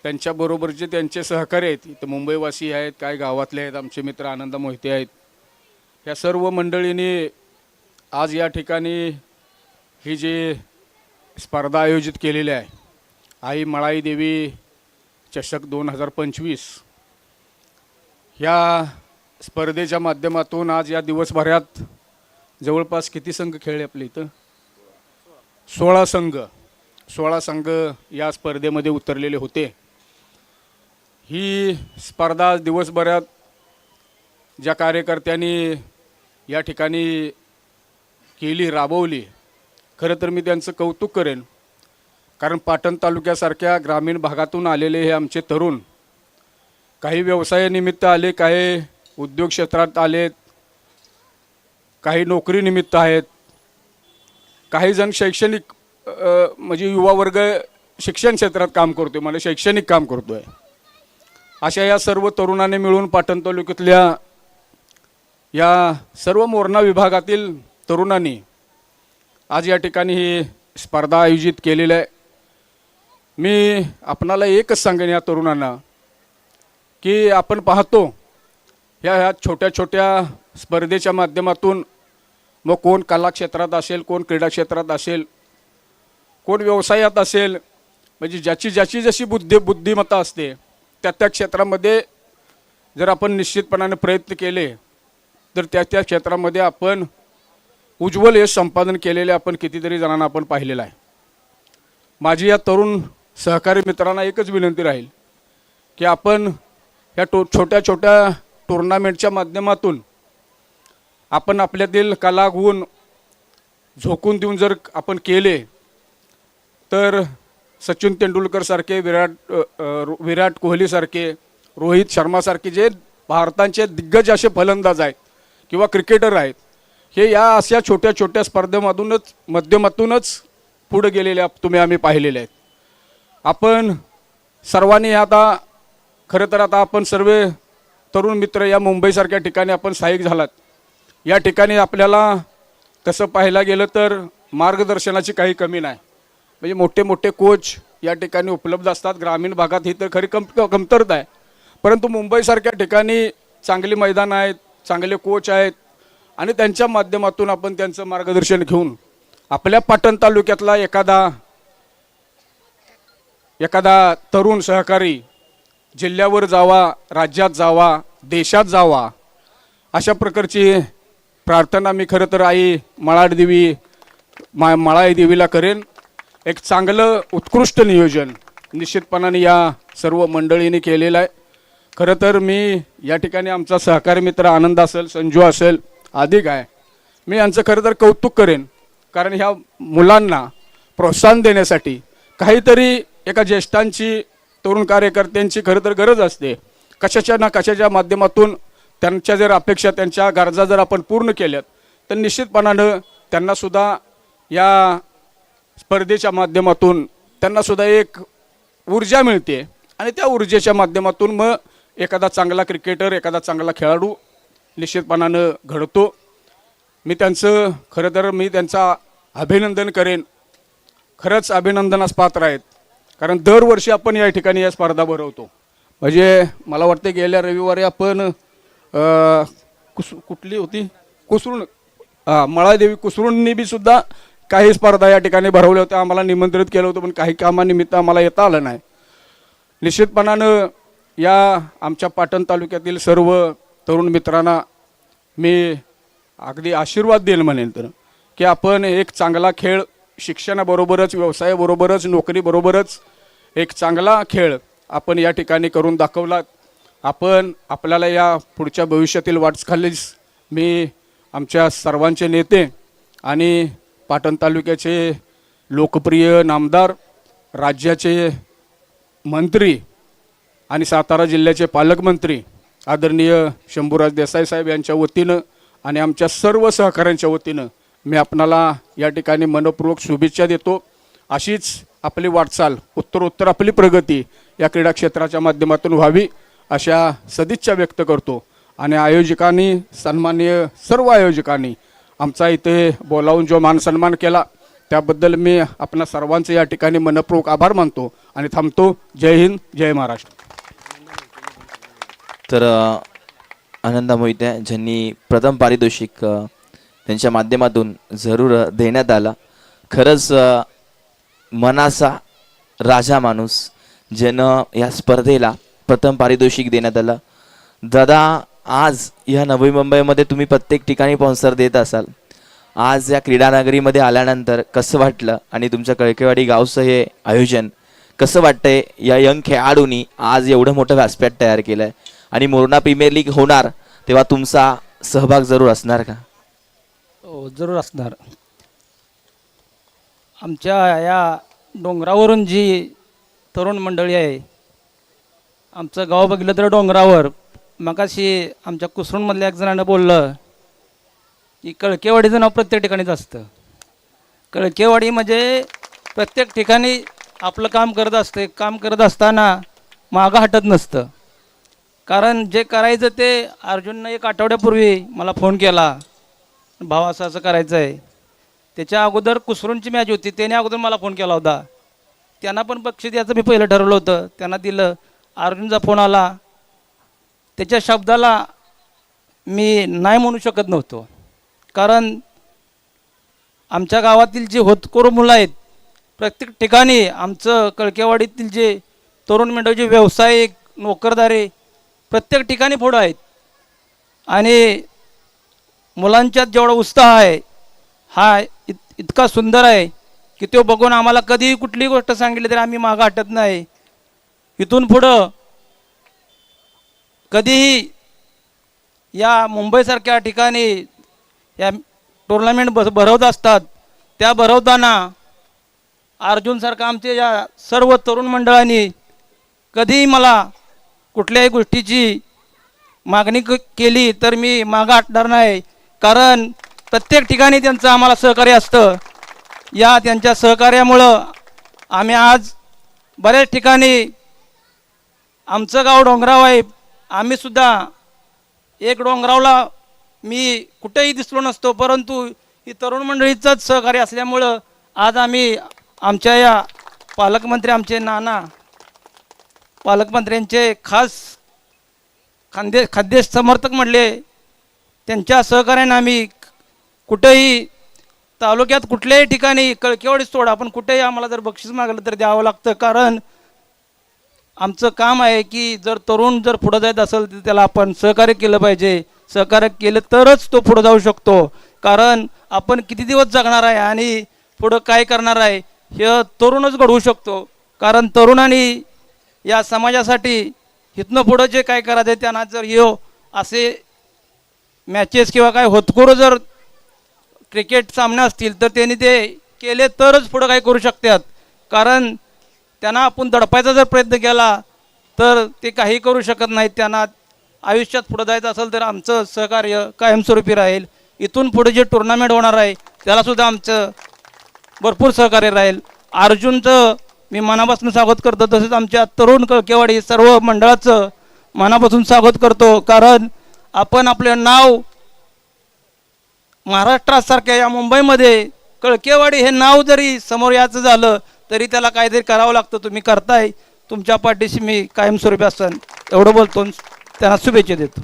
त्यांच्याबरोबरचे त्यांचे सहकारी आहेत, इथं मुंबईवासी आहेत, काय गावातले आहेत, आमचे मित्र आनंद मोहिते आहेत, या सर्व मंडळींनी आज या ठिकाणी ही जी स्पर्धा आयोजित केलेली आहे, आई मळाई देवी चषक 2025, ह्या स्पर्धेच्या माध्यमातून आज या दिवसभरात जवळपास किती संघ खेळले आपले इथं? 16 संघ या स्पर्धेमध्ये उतरलेले होते. ही स्पर्धा दिवसभरात ज्या कार्यकर्त्यांनी या ठिकाणी केली, राबवली, खरं तर मी त्यांचं कौतुक करेन. कारण पाटण तालुक्यासारख्या ग्रामीण भागातून आलेले हे आमचे तरुण काही व्यवसायानिमित्त आले, काही उद्योग क्षेत्रात आलेत, काही नोकरीनिमित्त आहेत, काही जण शैक्षणिक म्हणजे युवा वर्ग शिक्षण क्षेत्रात काम करतोय, मला शैक्षणिक काम करतोय. अशा या सर्व तरुणांनी मिळून पाटण तालुक्यातल्या या सर्व मोरणा विभागातील तरुणांनी आज या ठिकाणी ही स्पर्धा आयोजित केलेली आहे. मी आपणाला एकच सांगेन या तरुणांना की आपण पाहतो ह्या छोट्या छोट्या स्पर्धेच्या माध्यमातून, मग कोण कला क्षेत्रात असेल, कोण क्रीडा क्षेत्रात असेल, कोण व्यवसायात असेल, म्हणजे ज्याची जशी बुद्धिमत्ता असते त्या क्षेत्रामध्ये जर आपण निश्चितपणाने प्रयत्न केले तर त्या क्षेत्रामध्ये आपण उज्ज्वल यश संपादन केलेले आपण कितीतरी जणांना आपण पाहिलेलं आहे. माझी या तरुण सहकारी मित्रांना एकच विनंती राहील की आपण ह्या छोट्या छोट्या टुर्नामेंटच्या माध्यमातून आपण आपल्यातील कला गुण झोकून देऊन जर आपण केले तर सचिन तेंडुलकर सारखे, विराट कोहली सारखे, रोहित शर्मा सारखे जे भारताचे दिग्गज असे फलंदाज आहेत किंवा क्रिकेटर आहेत, हे या अशा छोट्या छोट्या स्पर्धेमधूनच माध्यमातूनच पुढे गेलेले तुम्ही आम्ही पाहिलेले आहेत. आपण सर्वांनी आता खरं तर आता आपण सर्व तरुण मित्र या मुंबईसारख्या ठिकाणी आपण स्थायिक झालात. या ठिकाणी आपल्याला तसं पाहायला गेलं तर मार्गदर्शनाची काही कमी नाही, म्हणजे मोठे मोठे कोच या ठिकाणी उपलब्ध असतात. ग्रामीण भागात ही तर खरी कमतरता आहे, परंतु मुंबईसारख्या ठिकाणी चांगली मैदान आहेत, चांगले कोच आहेत आणि त्यांच्या माध्यमातून आपण त्यांचं मार्गदर्शन घेऊन आपल्या पाटण तालुक्यातला एखादा तरुण सहकारी जिल्ह्यावर जावा, राज्यात जावा, देशात जावा, अशा प्रकारची प्रार्थना मी खरं तर आई मळाई देवीला करेन. एक चांगलं उत्कृष्ट नियोजन निश्चितपणाने या सर्व मंडळींनी केलेलं आहे. खरं तर मी या ठिकाणी आमचा सहकारी मित्र आनंद असेल, संजू असेल, अधिक आहे, मी यांचं खरं तर कौतुक करेन. कारण ह्या मुलांना प्रोत्साहन देण्यासाठी काहीतरी एका ज्येष्ठांची, तरुण कार्यकर्त्यांची खरं तर गरज असते. कशाच्या ना कशाच्या माध्यमातून त्यांच्या जर अपेक्षा, त्यांच्या गरजा जर आपण पूर्ण केल्यात तर निश्चितपणानं त्यांनासुद्धा या स्पर्धेच्या माध्यमातून त्यांनासुद्धा एक ऊर्जा मिळते आणि त्या ऊर्जेच्या माध्यमातून मग एखादा चांगला क्रिकेटर, एखादा चांगला खेळाडू निश्चितपणानं घडतो. मी त्यांचा अभिनंदन करेन. खरंच अभिनंदनास पात्र आहेत, कारण दरवर्षी आपण या ठिकाणी या स्पर्धा भरवतो. म्हणजे मला वाटतं गेल्या रविवारी आपण कुठली होती, कुसरून, मळादेवी कुसरूंनी बी सुद्धा काही स्पर्धा या ठिकाणी भरवल्या होत्या. आम्हाला निमंत्रित केलं होतं, पण काही कामानिमित्त आम्हाला येता आलं नाही. निश्चितपणानं या आमच्या पाटण तालुक्यातील सर्व तरुण मित्रांना मी अगदी आशीर्वाद देईल म्हणेन तर की आपण एक चांगला खेळ, शिक्षणाबरोबरच, व्यवसायाबरोबरच, नोकरीबरोबरच एक चांगला खेळ आपण या ठिकाणी करून दाखवलात. आपण आपल्याला या पुढच्या भविष्यातील वाटचालीस मी आमच्या सर्वांचे नेते आणि पाटण तालुक्याचे लोकप्रिय नामदार, राज्याचे मंत्री आणि सातारा जिल्ह्याचे पालकमंत्री आदरणीय शंभूराज देसाई साहेब यांच्या वतीनं आणि आमच्या सर्व सहकाऱ्यांच्या वतीनं मी आपणाला या ठिकाणी मनपूर्वक शुभेच्छा देतो. अशीच आपली वाटचाल, उत्तरोत्तर आपली प्रगती या क्रीडा क्षेत्राच्या माध्यमातून व्हावी अशा सदिच्छा व्यक्त करतो. आणि आयोजकांनी, सन्माननीय सर्व आयोजकांनी आमचा इथे बोलावून जो मान सन्मान केला त्याबद्दल मी आपणा सर्वांचे या ठिकाणी मनपूर्वक आभार मानतो आणि थांबतो. जय हिंद, जय महाराष्ट्र. तर आनंदा मोहिते ज्यांनी प्रथम पारितोषिक त्यांच्या माध्यमातून जरूर देण्यात आला. खरंच मनाचा राजा माणूस ज्यानं या स्पर्धेला प्रथम पारितोषिक देण्यात आलं. दादा, आज या नवी मुंबईमध्ये तुम्ही प्रत्येक ठिकाणी स्पॉन्सर देत असाल. आज या क्रीडानगरीमध्ये आल्यानंतर कसं वाटलं आणि तुमच्या कळकेवाडी गावचं हे आयोजन कसं वाटतंय? या यंग खेळाडूंनी आज एवढं मोठं व्यासपीठ तयार केलं आहे आणि मोरणा प्रीमियर लीग होणार तेव्हा तुमचा सहभाग जरूर असणार का? हो, जरूर असणार. आमच्या या डोंगरावरून जी तरुण मंडळी आहे, आमचं गाव बघितलं तर डोंगरावर. मगाशी आमच्या कुसरूनमधल्या एक जणांनं बोललं की कळकेवाडीचं नाव प्रत्येक ठिकाणीच असतं. कळकेवाडी म्हणजे प्रत्येक ठिकाणी आपलं काम करत असते. काम करत असताना मागं हटत नसतं. कारण जे करायचं ते अर्जुननं एक आठवड्यापूर्वी मला फोन केला, भाव असं असं करायचं आहे. त्याच्या अगोदर कुसरूनची मॅच होती, त्याने अगोदर मला फोन केला होता. त्यांना पण बक्षीस द्यायचं मी पहिलं ठरवलं होतं, त्यांना दिलं. अर्जुनचा फोन आला, त्याच्या शब्दाला मी नाही म्हणू शकत नव्हतो. कारण आमच्या गावातील जे होतकरू मुलं आहेत, प्रत्येक ठिकाणी आमचं कळकेवाडीतील जे तरुण मंडळ, जे व्यावसायिक नोकरदारे प्रत्येक ठिकाणी पुढं आहेत. आणि मुलांच्यात जेवढा उत्साह आहे हा इतका सुंदर आहे की तो बघून आम्हाला कधीही कुठलीही गोष्ट सांगितली तरी आम्ही मागं हटत नाही. इथून पुढं कधीही या मुंबईसारख्या ठिकाणी या टुर्नामेंट भरवत असतात, त्या भरवताना अर्जुनसारखा आमच्या या सर्व तरुण मंडळांनी कधीही मला कुठल्याही गोष्टीची मागणी केली तर मी मागं हटणार नाही. कारण प्रत्येक ठिकाणी त्यांचं आम्हाला सहकार्य असतं. या त्यांच्या सहकार्यामुळं आम्ही आज बऱ्याच ठिकाणी, आमचं गाव डोंगराव आहे, आम्हीसुद्धा एक डोंगरावला मी कुठेही दिसलो नसतो, परंतु ही तरुण मंडळीचंच सहकार्य असल्यामुळं आज आम्ही आमच्या या पालकमंत्री, आमचे नाना पालकमंत्र्यांचे खास खाद्य समर्थक म्हणले, त्यांच्या सहकार्याने आम्ही कुठेही तालुक्यात कुठल्याही ठिकाणी कळकेवाडी सोडा, पण कुठेही आम्हाला जर बक्षीस मागलं तर द्यावं लागतं. कारण आमचं काम आहे की जर तरुण जर पुढं जायचं असेल तर त्याला आपण सहकार्य केलं पाहिजे. सहकार्य केलं तरच तो पुढं जाऊ शकतो. कारण आपण किती दिवस जगणार आहे आणि पुढं काय करणार आहे हे तरुणच घडवू शकतो. कारण तरुणांनी या समाजासाठी इथनं पुढं जे काय करायचं आहे त्यांना जर असे मॅचेस किंवा काय होतकरू जर क्रिकेट सामने असतील तर त्यांनी ते केले तरच पुढं काय करू शकतात. कारण त्यांना आपण दडपायचा जर प्रयत्न केला तर ते काही करू शकत नाहीत. त्यांना आयुष्यात पुढं जायचं असेल तर आमचं सहकार्य कायमस्वरूपी राहील. इथून पुढे जे टुर्नामेंट होणार आहे त्यालासुद्धा आमचं भरपूर सहकार्य राहील. अर्जुनचं मी मनापासून स्वागत करतो, तसेच आमच्या तरुण कळकेवाडी सर्व मंडळाचं मनापासून स्वागत करतो. कारण आपण आपलं नाव महाराष्ट्रासारख्या या मुंबईमध्ये कळकेवाडी हे नाव जरी समोर यायचं झालं तरी त्याला काहीतरी करावं लागतं. तुम्ही करताय, तुमच्या पाठीशी मी कायमस्वरूपी असेन एवढं बोलतो, त्यांना शुभेच्छा देतो.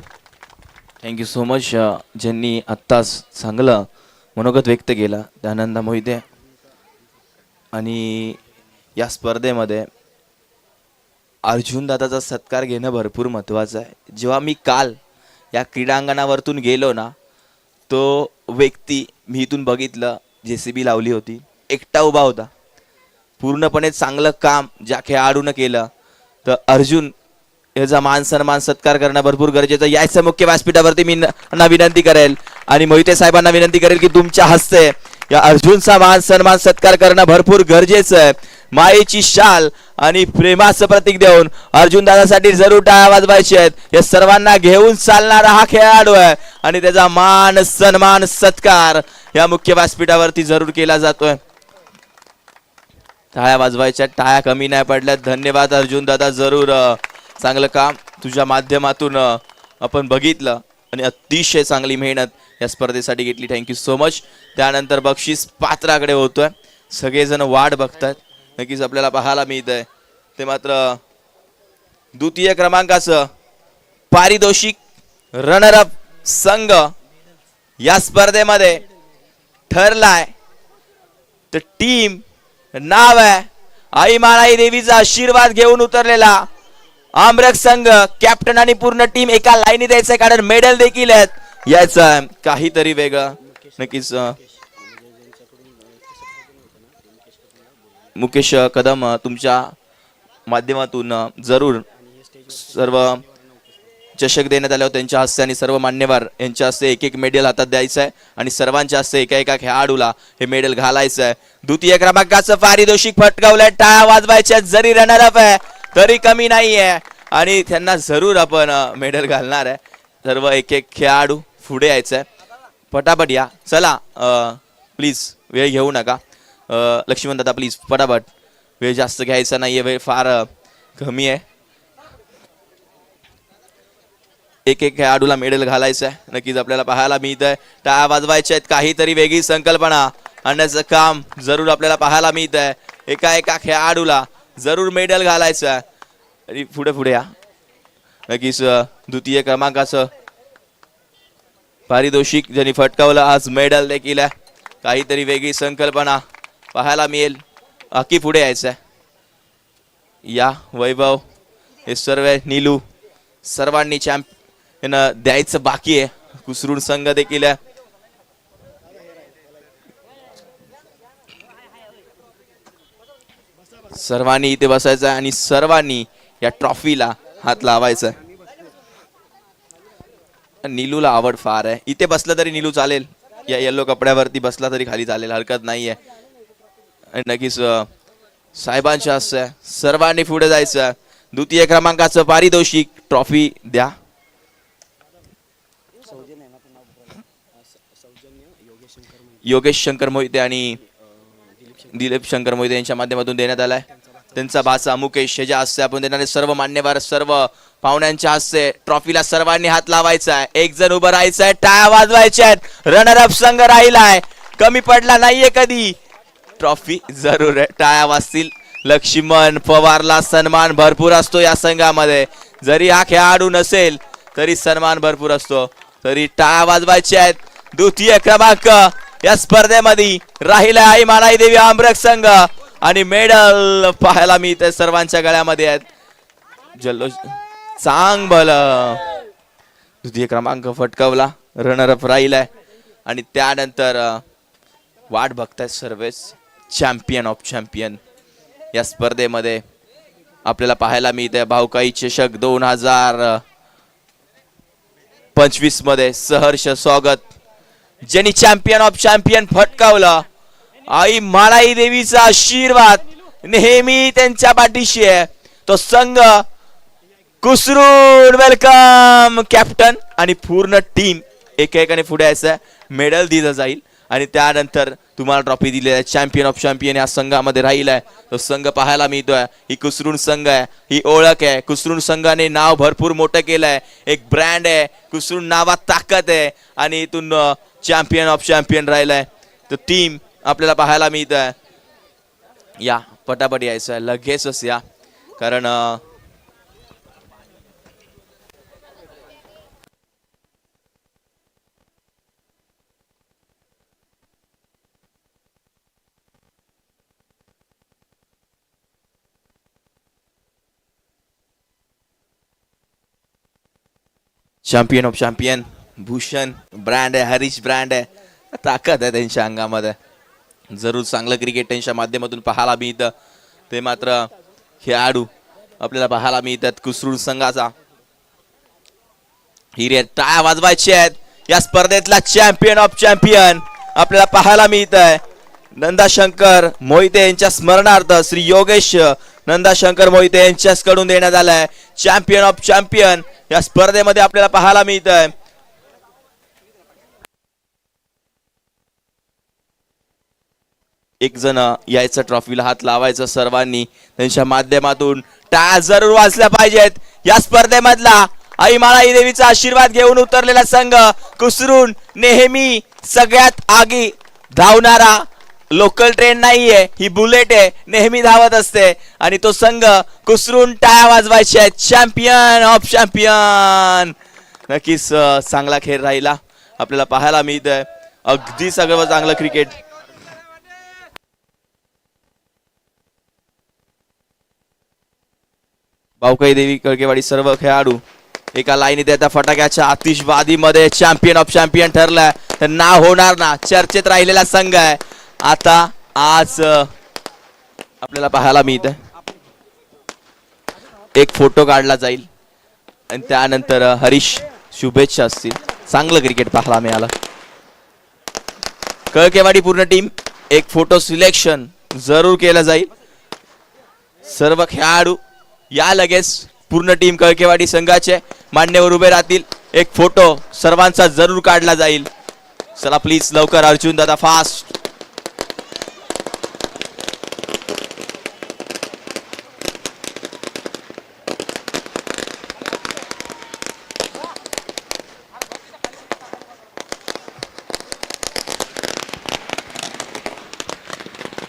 Thank you so much. ज्यांनी आत्ताच चांगलं मनोगत व्यक्त केलं त्या आनंदा मोहिते. आणि या स्पर्धेमध्ये अर्जुन दादाचा सत्कार घेणं भरपूर महत्त्वाचं आहे. जेव्हा मी काल या क्रीडांगणावरतून गेलो ना, तो व्यक्ती मी इथून बघितलं, JCB लावली होती, एकटा उभा होता. पूर्णपणे चांगलं काम ज्या खेळाडूनं केलं तर अर्जुन याचा मान सन्मान सत्कार करणं भरपूर गरजेचं. यायचं मुख्य व्यासपीठावरती मी विनंती करेल आणि मोहिते साहेबांना विनंती करेल की तुमच्या हस्ते या अर्जुनचा मान सन्मान सत्कार करणं भरपूर गरजेचं आहे. मायेची शाल आणि प्रेमाचं प्रतीक देऊन अर्जुन दादासाठी जरूर टाळ्या वाजवायचे आहेत. या सर्वांना घेऊन चालणारा हा खेळाडू आहे आणि त्याचा मान सन्मान सत्कार या मुख्य व्यासपीठावरती जरूर केला जातोय. टाळ्या वाजवायच्या, टाळ्या कमी नाही पडल्यात. धन्यवाद अर्जुन दादा, जरूर चांगलं काम तुझ्या माध्यमातून आपण बघितलं आणि अतिशय चांगली मेहनत या स्पर्धेसाठी घेतली. Thank you so much. त्यानंतर बक्षीस पात्राकडे होतोय. सगळेजण वाट बघतात, नक्कीच आपल्याला पाहायला मिळत आहे. ते मात्र द्वितीय क्रमांकाचं पारितोषिक रनरअप संघ या स्पर्धेमध्ये ठरलाय. तर टीम नाव आहे आई मानाई देवीचा आशीर्वाद घेऊन उतरलेला आमरक संघ. कॅप्टन आणि पूर्ण टीम एका लाईनीत यायचंय, कारण मेडल देखील आहेत यायचं काहीतरी वेगळं. नक्कीच मुकेश कदम तुमच्या माध्यमातून जरूर सर्व चषक देण्यात आल्यावर त्यांच्या हस्ते आणि सर्व मान्यवर यांच्या हस्ते एक एक मेडल हातात द्यायचं आहे आणि सर्वांच्या हस्ते एका एका खेळाडूला हे मेडल घालायचं आहे. द्वितीय क्रमांकाचं पारितोषिक पटकावलंय, टाळ्या वाजवायच्या. जरी रनरअप आहे तरी कमी नाही आहे आणि त्यांना जरूर आपण मेडल घालणार आहे. सर्व एक एक खेळाडू पुढे यायचं आहे. पटापट या, चला प्लीज वेळ घेऊ नका. लक्ष्मण दादा प्लीज पटापट, वेळ जास्त घ्यायचा नाहीये, वेळ फार कमी आहे. एक एक खेळाडूला मेडल घालायचं आहे. नक्कीच आपल्याला पाहायला मिळत आहे. टाळ्या वाजवायच्या आहेत. काहीतरी वेगळी संकल्पना आणण्याचं काम जरूर आपल्याला पाहायला मिळत आहे. एका एका खेळाडूला जरूर मेडल घालायचं आहे. आणि पुढे पुढे या. नक्कीच द्वितीय क्रमांकाचं पारितोषिक ज्यांनी फटकावलं आज मेडल देखील आहे. काहीतरी वेगळी संकल्पना पाहायला मिळेल. बाकी पुढे यायचं आहे. या वैभव, हे सर्व नीलू, सर्वांनी चॅम्पियन द्यायचं बाकी आहे. कुसरून संघ देखील आहे. सर्वांनी इथे बसायचं आहे आणि सर्वांनी या ट्रॉफीला हात लावायचा आहे. नीलूला आवड फार आहे. इथे बसलं तरी नीलू चालेल, या येल्लो कपड्यावरती बसला तरी खाली चालेल, हरकत नाहीये. आणि नक्कीच साहेबांच्या हस्ते सर्वांनी पुढे जायचं. द्वितीय क्रमांकाचं पारितोषिक ट्रॉफी द्या. योगेश शंकर मोहिते आणि दिलीप शंकर मोहिते यांच्या माध्यमातून देण्यात आलाय. त्यांचा भाचा मुकेश ह्याच्या हस्ते आपण देणारे सर्व मान्यवर सर्व पाहुण्यांच्या हस्ते ट्रॉफीला सर्वांनी हात लावायचा आहे. एक जण उभं राहायचं आहे, टाळ्या वाजवायच्या आहेत. रनरअप संघ राहिलाय, कमी पडला नाहीये कधी. ट्रॉफी जरूर आहे, टाळ्या वाजतील. लक्ष्मण पवारला सन्मान भरपूर असतो या संघामध्ये. जरी हा खेळाडू नसेल तरी सन्मान भरपूर असतो. तरी टाळ्या वाजवायच्या आहेत. द्वितीय क्रमांक या स्पर्धेमध्ये राहिला आई मानाई देवी आमरक संघ आणि मेडल पाहायला मिळते सर्वांच्या गळ्यामध्ये आहेत. जल्लोष चांग भल. द्वितीय क्रमांक फटकावला, रनरअप राहिलाय आणि त्यानंतर वाट बघतायत सर्वच चॅम्पियन ऑफ चॅम्पियन या स्पर्धेमध्ये आपल्याला पाहायला मिळते. भाऊकाई चषक 2025 मध्ये सहर्ष स्वागत. ज्यांनी चॅम्पियन ऑफ चॅम्पियन फटकावलं, आई मानाई देवीचा आशीर्वाद नेहमी त्यांच्या पाठीशी आहे. तो संघ कुसरून वेलकम. कॅप्टन आणि पूर्ण टीम एकेकाने पुढे यायचं, मेडल दिलं जाईल आणि त्यानंतर तुम्हाला ट्रॉफी दिली आहे. चॅम्पियन ऑफ चॅम्पियन या संघामध्ये राहिलाय तो संघ पाहायला मिळतोय. ही कुसरून संघ आहे, ही ओळख आहे. कुसरून संघाने नाव भरपूर मोठं केलंय, एक ब्रँड आहे. कुसरून नावात ताकद आहे आणि इथून चॅम्पियन ऑफ चॅम्पियन राहिलाय. तर टीम आपल्याला पाहायला मिळत आहे. या पटापट यायचं आहे, लगेचच या, कारण champion of champion Bhushan brand आहे, हरीश ब्रँड आहे. ताकद आहे त्यांच्या अंगामध्ये. जरूर चांगलं क्रिकेट त्यांच्या माध्यमातून पाहायला मिळतं. ते मात्र खेळाडू आपल्याला पाहायला मिळतात कुसरून संघाचा. हिरे टाळ्या वाजवायचे आहेत. या स्पर्धेतला चॅम्पियन ऑफ चॅम्पियन आपल्याला पाहायला मिळत आहे. नंदाशंकर मोहिते यांच्या स्मरणार्थ श्री योगेश नंदाशंकर मोहिते यांच्याकडून देण्यात आलाय चॅम्पियन ऑफ चॅम्पियन या स्पर्धेमध्ये आपल्याला पाहायला मिळत आहे. एक जण यायचं, ट्रॉफीला हात लावायचं सर्वांनी त्यांच्या माध्यमातून. टाळ्या जरूर वाजल्या पाहिजेत. या स्पर्धेमधला आई मानाई देवीचा आशीर्वाद घेऊन उतरलेला संघ कुसरून नेहमी सगळ्यात आगी धावणारा लोकल ट्रेन नाहीये, ही बुलेट आहे, नेहमी धावत असते आणि तो संघ कुसरून टाळ्या वाजवायचे. Champion of champion. नक्कीच चांगला खेळ राहिला आपल्याला पाहायला मिळतंय. अगदी सगळं चांगलं क्रिकेट. भाऊकाई देवी कळकेवाडी सर्व खेळाडू एका लाईनीत येतात. फटाक्याच्या आतिषबाजीमध्ये चॅम्पियन ऑफ चॅम्पियन ठरलाय. तर नाव होणार ना, चर्चेत राहिलेला संघ आहे. आता आज आपल्याला पाहायला मिळत एक फोटो काढला जाईल आणि त्यानंतर हरीश शुभेच्छा असतील. चांगलं क्रिकेट पाहायला मिळालं. कळकेवाडी पूर्ण टीम एक फोटो सिलेक्शन जरूर केलं जाईल. सर्व खेळाडू या लगेच पूर्ण टीम कळकेवाडी संघाचे मान्यवर उभे राहतील. एक फोटो सर्वांचा जरूर काढला जाईल. चला प्लीज लवकर अर्जुन दादा फास्ट.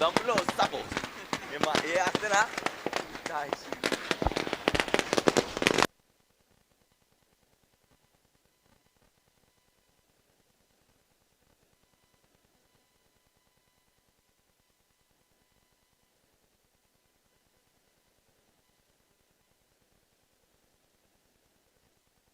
दमलो सापो हे असते ना